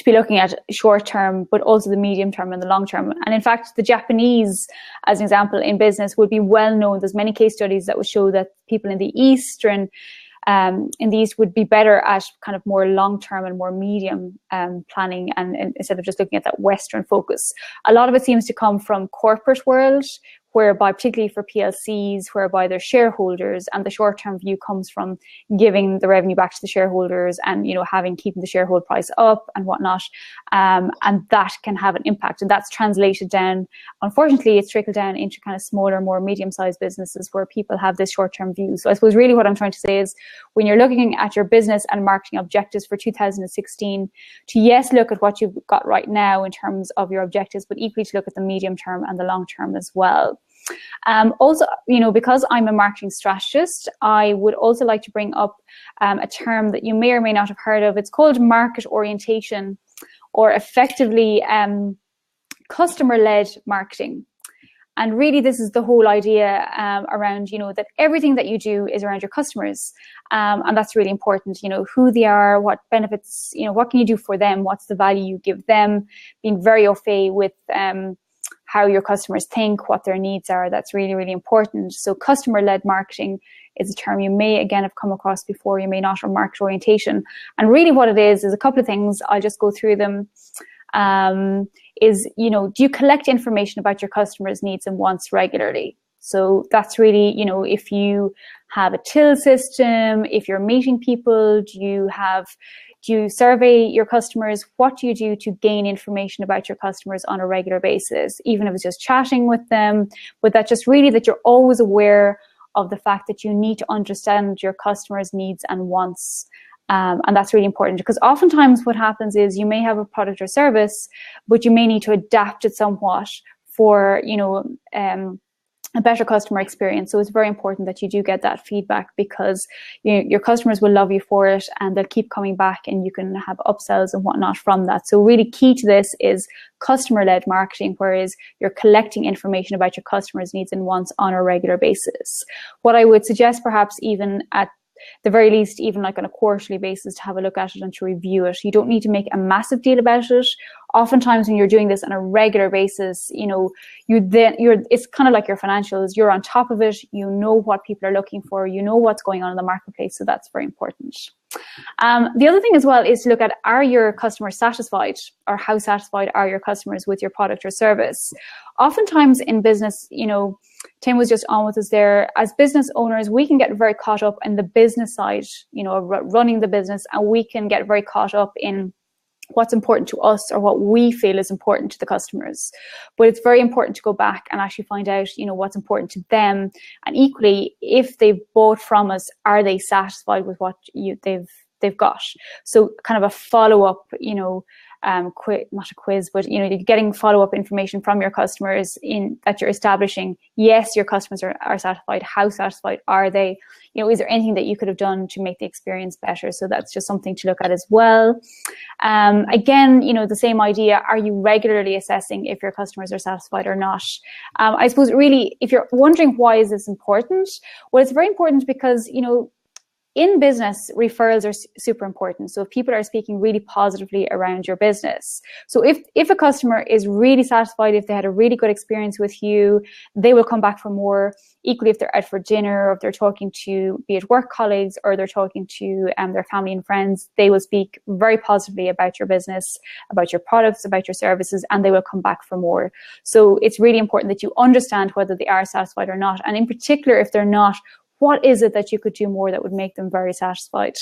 Speaker 1: be looking at short term, but also the medium term and the long term. And in fact, the Japanese, as an example in business, would be well known. There's many case studies that would show that people in the Eastern in the East would be better at kind of more long-term and more medium planning, and instead of just looking at that Western focus. A lot of it seems to come from corporate world, whereby, particularly for PLCs, whereby they're shareholders, and the short-term view comes from giving the revenue back to the shareholders and, you know, keeping the shareholder price up and whatnot. And that can have an impact. And that's translated down, unfortunately, it's trickled down into kind of smaller, more medium-sized businesses where people have this short-term view. So I suppose really what I'm trying to say is, when you're looking at your business and marketing objectives for 2016, to yes, look at what you've got right now in terms of your objectives, but equally to look at the medium term and the long term as well. Also, you know, because I'm a marketing strategist, I would also like to bring up a term that you may or may not have heard of. It's called market orientation, or effectively customer-led marketing. And really, this is the whole idea around, you know, that everything that you do is around your customers. And that's really important, you know, who they are, what benefits, you know, what can you do for them, what's the value you give them, being very au fait with how your customers think, what their needs are. That's really, really important. So customer-led marketing is a term you may, again, have come across before, you may not, or market orientation. And really what it is a couple of things. I'll just go through them. Is, you know, do you collect information about your customers' needs and wants regularly? So that's really, you know, if you have a till system, if you're meeting people, do you survey your customers? What do you do to gain information about your customers on a regular basis, even if it's just chatting with them? But that just really that you're always aware of the fact that you need to understand your customers' needs and wants. And that's really important, because oftentimes what happens is you may have a product or service, but you may need to adapt it somewhat for, you know, a better customer experience. So it's very important that you do get that feedback, because you know, your customers will love you for it and they'll keep coming back, and you can have upsells and whatnot from that. So really key to this is customer-led marketing, whereas you're collecting information about your customers' needs and wants on a regular basis. What I would suggest, perhaps even at the very least, even like on a quarterly basis, to have a look at it and to review it. You don't need to make a massive deal about it. Oftentimes when you're doing this on a regular basis, you know, it's kind of like your financials. You're on top of it. You know what people are looking for. You know what's going on in the marketplace. So that's very important. The other thing as well is to look at, are your customers satisfied, or how satisfied are your customers with your product or service? Oftentimes in business, you know, Tim was just on with us there. As business owners, we can get very caught up in the business side, you know, running the business, and we can get very caught up in what's important to us or what we feel is important to the customers. But it's very important to go back and actually find out, you know, what's important to them. And equally, if they've bought from us, are they satisfied with what they've got? So kind of a follow-up, you know, not a quiz, but you know, you're getting follow-up information from your customers in that you're establishing. Yes, your customers are satisfied. How satisfied are they? You know, is there anything that you could have done to make the experience better? So that's just something to look at as well. Again, you know, the same idea. Are you regularly assessing if your customers are satisfied or not? I suppose really, if you're wondering why is this important, well, it's very important because, you know, in business, referrals are super important. So if people are speaking really positively around your business. So if a customer is really satisfied, if they had a really good experience with you, they will come back for more. Equally, if they're out for dinner, or if they're talking to, be it work colleagues, or they're talking to their family and friends, they will speak very positively about your business, about your products, about your services, and they will come back for more. So it's really important that you understand whether they are satisfied or not. And in particular, if they're not, what is it that you could do more that would make them very satisfied?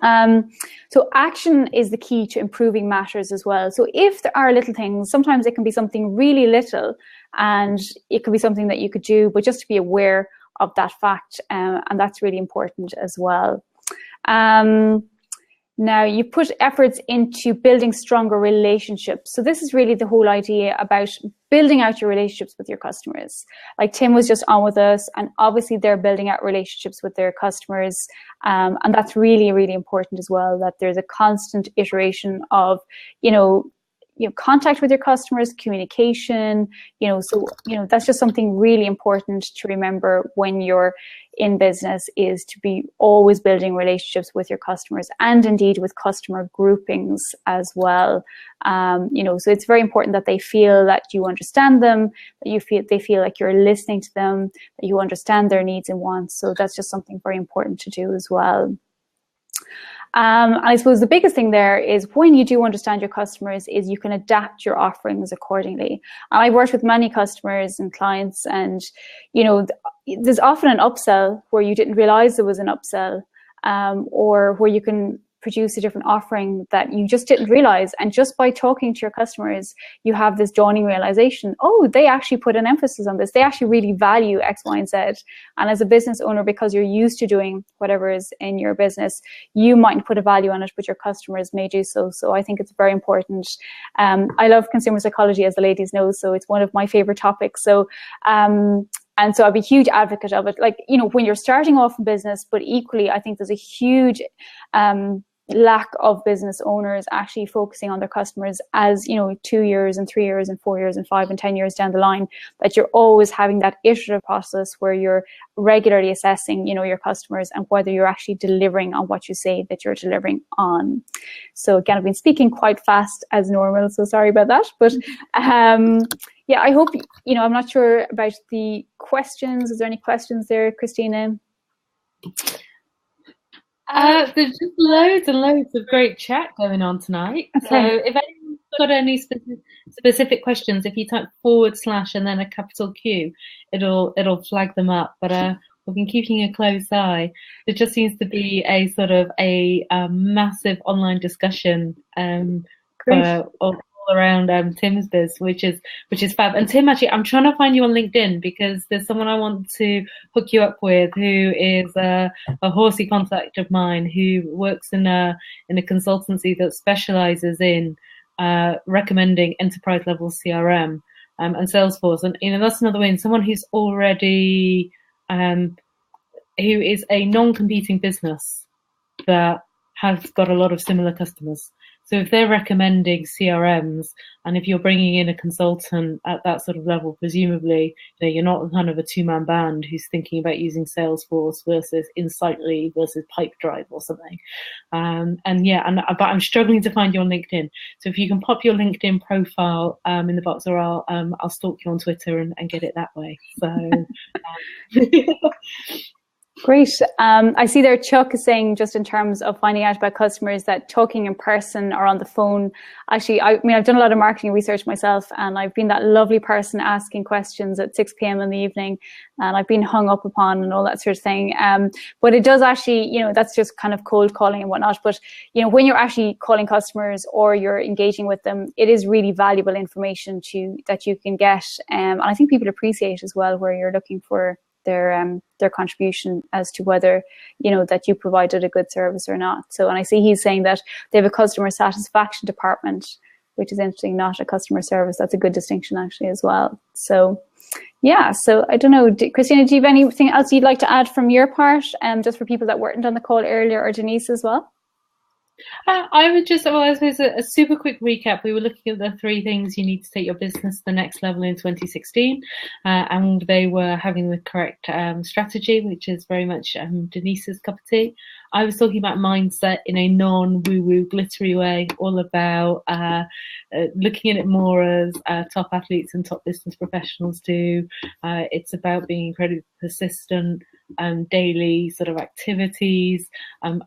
Speaker 1: So action is the key to improving matters as well. So if there are little things, sometimes it can be something really little, and it could be something that you could do, but just to be aware of that fact, and that's really important as well. Now, you put efforts into building stronger relationships. So this is really the whole idea about building out your relationships with your customers. Like Tim was just on with us, and obviously they're building out relationships with their customers. And that's really, really important as well, that there's a constant iteration of, you know, contact with your customers, communication, so, that's just something really important to remember when you're in business, is to be always building relationships with your customers, and indeed with customer groupings as well. So it's very important that they feel that you understand them, that they feel like you're listening to them, that you understand their needs and wants. So that's just something very important to do as well. And I suppose the biggest thing there is when you do understand your customers is you can adapt your offerings accordingly. And I've worked with many customers and clients, and, you know, there's often an upsell where you didn't realize there was an upsell, or where you can produce a different offering that you just didn't realize. And just by talking to your customers, you have this dawning realization, oh, they actually put an emphasis on this. They actually really value X, Y, and Z. And as a business owner, because you're used to doing whatever is in your business, you mightn't put a value on it, but your customers may do so. So I think it's very important. I love consumer psychology, as the ladies know, so it's one of my favorite topics. So, and so I'd be a huge advocate of it. Like, you know, when you're starting off in business, but equally, I think there's a huge lack of business owners actually focusing on their customers as, you know, 2 years and 3 years and 4 years and 5 and 10 years down the line, that you're always having that iterative process where you're regularly assessing, you know, your customers and whether you're actually delivering on what you say that you're delivering on. So again, I've been speaking quite fast as normal, so sorry about that. But yeah, I hope, you know, I'm not sure about the questions. Is there any questions there, Christina?
Speaker 2: There's just loads and loads of great chat going on tonight. Okay. So if anyone's got any specific questions, if you type / and then a capital Q, it'll flag them up. But we've been keeping a close eye. There just seems to be a sort of a massive online discussion all around Tim's biz, which is fab. And Tim, actually, I'm trying to find you on LinkedIn because there's someone I want to hook you up with who is a horsey contact of mine who works in a consultancy that specializes in recommending enterprise level CRM and Salesforce. And, you know, that's another way. And someone who's already who is a non-competing business that has got a lot of similar customers. So if they're recommending CRMs, and if you're bringing in a consultant at that sort of level, presumably, you know, you're not kind of a two-man band who's thinking about using Salesforce versus Insightly versus Pipedrive or something. But I'm struggling to find you on LinkedIn. So if you can pop your LinkedIn profile in the box, or I'll stalk you on Twitter and get it that way. So.
Speaker 1: Great. I see there Chuck is saying, just in terms of finding out about customers, that talking in person or on the phone. Actually, I mean, I've done a lot of marketing research myself, and I've been that lovely person asking questions at 6 p.m. in the evening, and I've been hung up upon and all that sort of thing. But it does actually, you know, that's just kind of cold calling and whatnot. But, you know, when you're actually calling customers or you're engaging with them, it is really valuable information that you can get. And I think people appreciate as well where you're looking for their contribution as to whether, you know, that you provided a good service or not. So, and I see he's saying that they have a customer satisfaction department, which is interesting, not a customer service. That's a good distinction actually as well. So yeah, so I don't know, Christina, do you have anything else you'd like to add from your part, just for people that weren't on the call earlier, or Denise as well?
Speaker 2: I would just, I suppose a super quick recap. We were looking at the 3 things you need to take your business to the next level in 2016, and they were having the correct strategy, which is very much Denise's cup of tea. I was talking about mindset in a non-woo-woo glittery way, all about looking at it more as top athletes and top business professionals do. It's about being incredibly persistent, daily sort of activities, and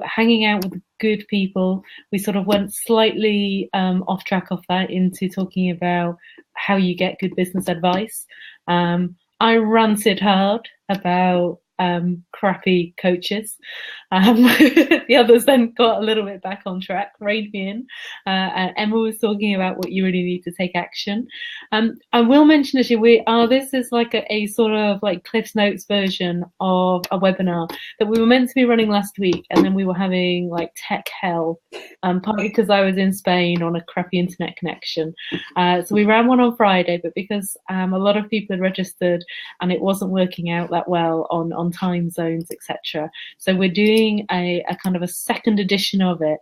Speaker 2: hanging out with good people. We sort of went slightly off track of that into talking about how you get good business advice. I ranted hard about crappy coaches. The others then got a little bit back on track, reined me in. And Emma was talking about what you really need to take action. I will mention actually, this is like a sort of like Cliff's Notes version of a webinar that we were meant to be running last week, and then we were having like tech hell, partly because I was in Spain on a crappy internet connection. So we ran one on Friday, but because a lot of people had registered and it wasn't working out that well on time zones, etc. So we're doing a kind of a second edition of it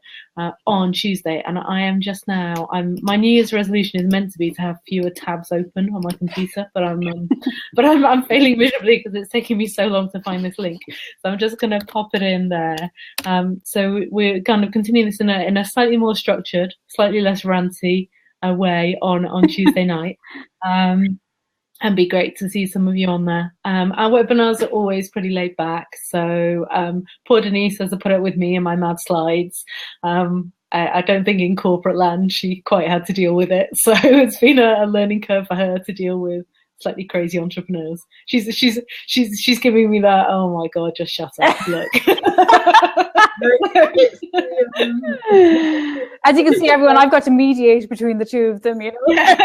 Speaker 2: on Tuesday, and I am just now, my New Year's resolution is meant to be to have fewer tabs open on my computer, but I'm failing miserably because it's taking me so long to find this link. So I'm just going to pop it in there. So we're kind of continuing this in a slightly more structured, slightly less ranty way on Tuesday night. and be great to see some of you on there. Our webinars are always pretty laid back, so poor Denise has to put up with me and my mad slides. I don't think in corporate land she quite had to deal with it, so it's been a learning curve for her to deal with slightly crazy entrepreneurs. She's giving me that, oh my god, just shut up, look.
Speaker 1: As you can see, everyone, I've got to mediate between the two of them, you know.
Speaker 2: Yeah.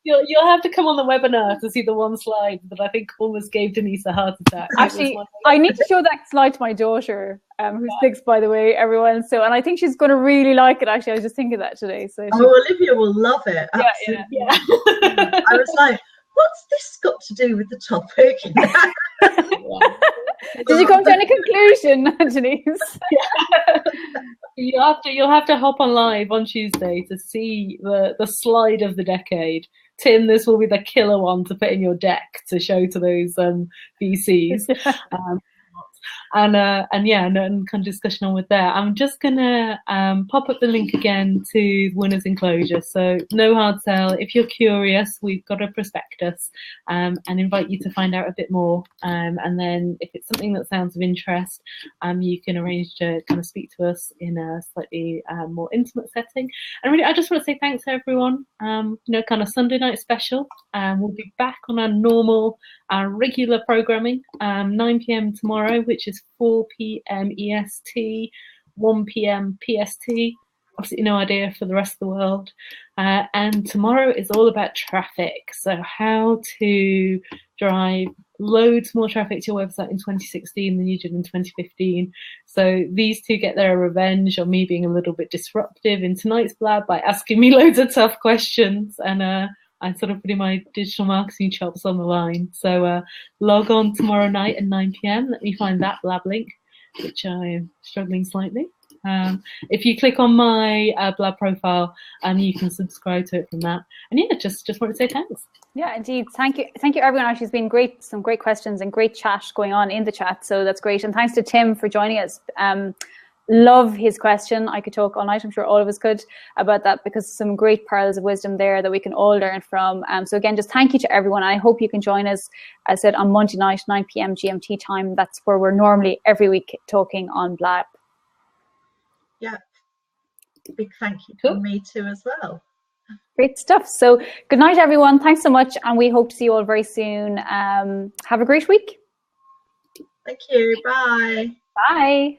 Speaker 2: You'll have to come on the webinar to see the one slide that I think almost gave Denise a heart attack.
Speaker 1: Actually, I need to show that slide to my daughter, who's 6, by the way, everyone. So, and I think she's going to really like it. Actually, I was just thinking that today. So,
Speaker 3: Olivia will love it. Absolutely.
Speaker 1: Yeah.
Speaker 3: I was like, what's this got to do with the topic?
Speaker 1: Did you come to any conclusion, Denise?
Speaker 2: You'll have to hop on live on Tuesday to see the slide of the decade. Tim, this will be the killer one to put in your deck to show to those VCs. And kind of discussion on with there. I'm just gonna pop up the link again to winners enclosure. So no hard sell. If you're curious, we've got a prospectus and invite you to find out a bit more. And then if it's something that sounds of interest, you can arrange to kind of speak to us in a slightly more intimate setting. And really, I just want to say thanks to everyone. Kind of Sunday night special. We'll be back on our normal, regular programming, 9 p.m. tomorrow, which is 4 p.m. EST, 1 p.m. PST. Absolutely no idea for the rest of the world. And tomorrow is all about traffic. So how to drive loads more traffic to your website in 2016 than you did in 2015. So these two get their revenge on me being a little bit disruptive in tonight's blab by asking me loads of tough questions. And I'm sort of putting my digital marketing chops on the line. So log on tomorrow night at 9 p.m. Let me find that blab link, which I'm struggling slightly. If you click on my blab profile, you can subscribe to it from that. And yeah, just want to say thanks.
Speaker 1: Yeah, indeed. Thank you, everyone. Actually, it's been great. Some great questions and great chat going on in the chat. So that's great. And thanks to Tim for joining us. Love his question. I could talk all night. I'm sure all of us could about that, because some great pearls of wisdom there that we can all learn from. So again, just thank you to everyone. I hope you can join us, as I said, on Monday night, 9 p.m. GMT time. That's where we're normally every week talking on Blab.
Speaker 3: Yeah. Big thank you from me too as well.
Speaker 1: Great stuff. So good night, everyone. Thanks so much. And we hope to see you all very soon. Have a great week.
Speaker 3: Thank you. Bye.
Speaker 1: Bye.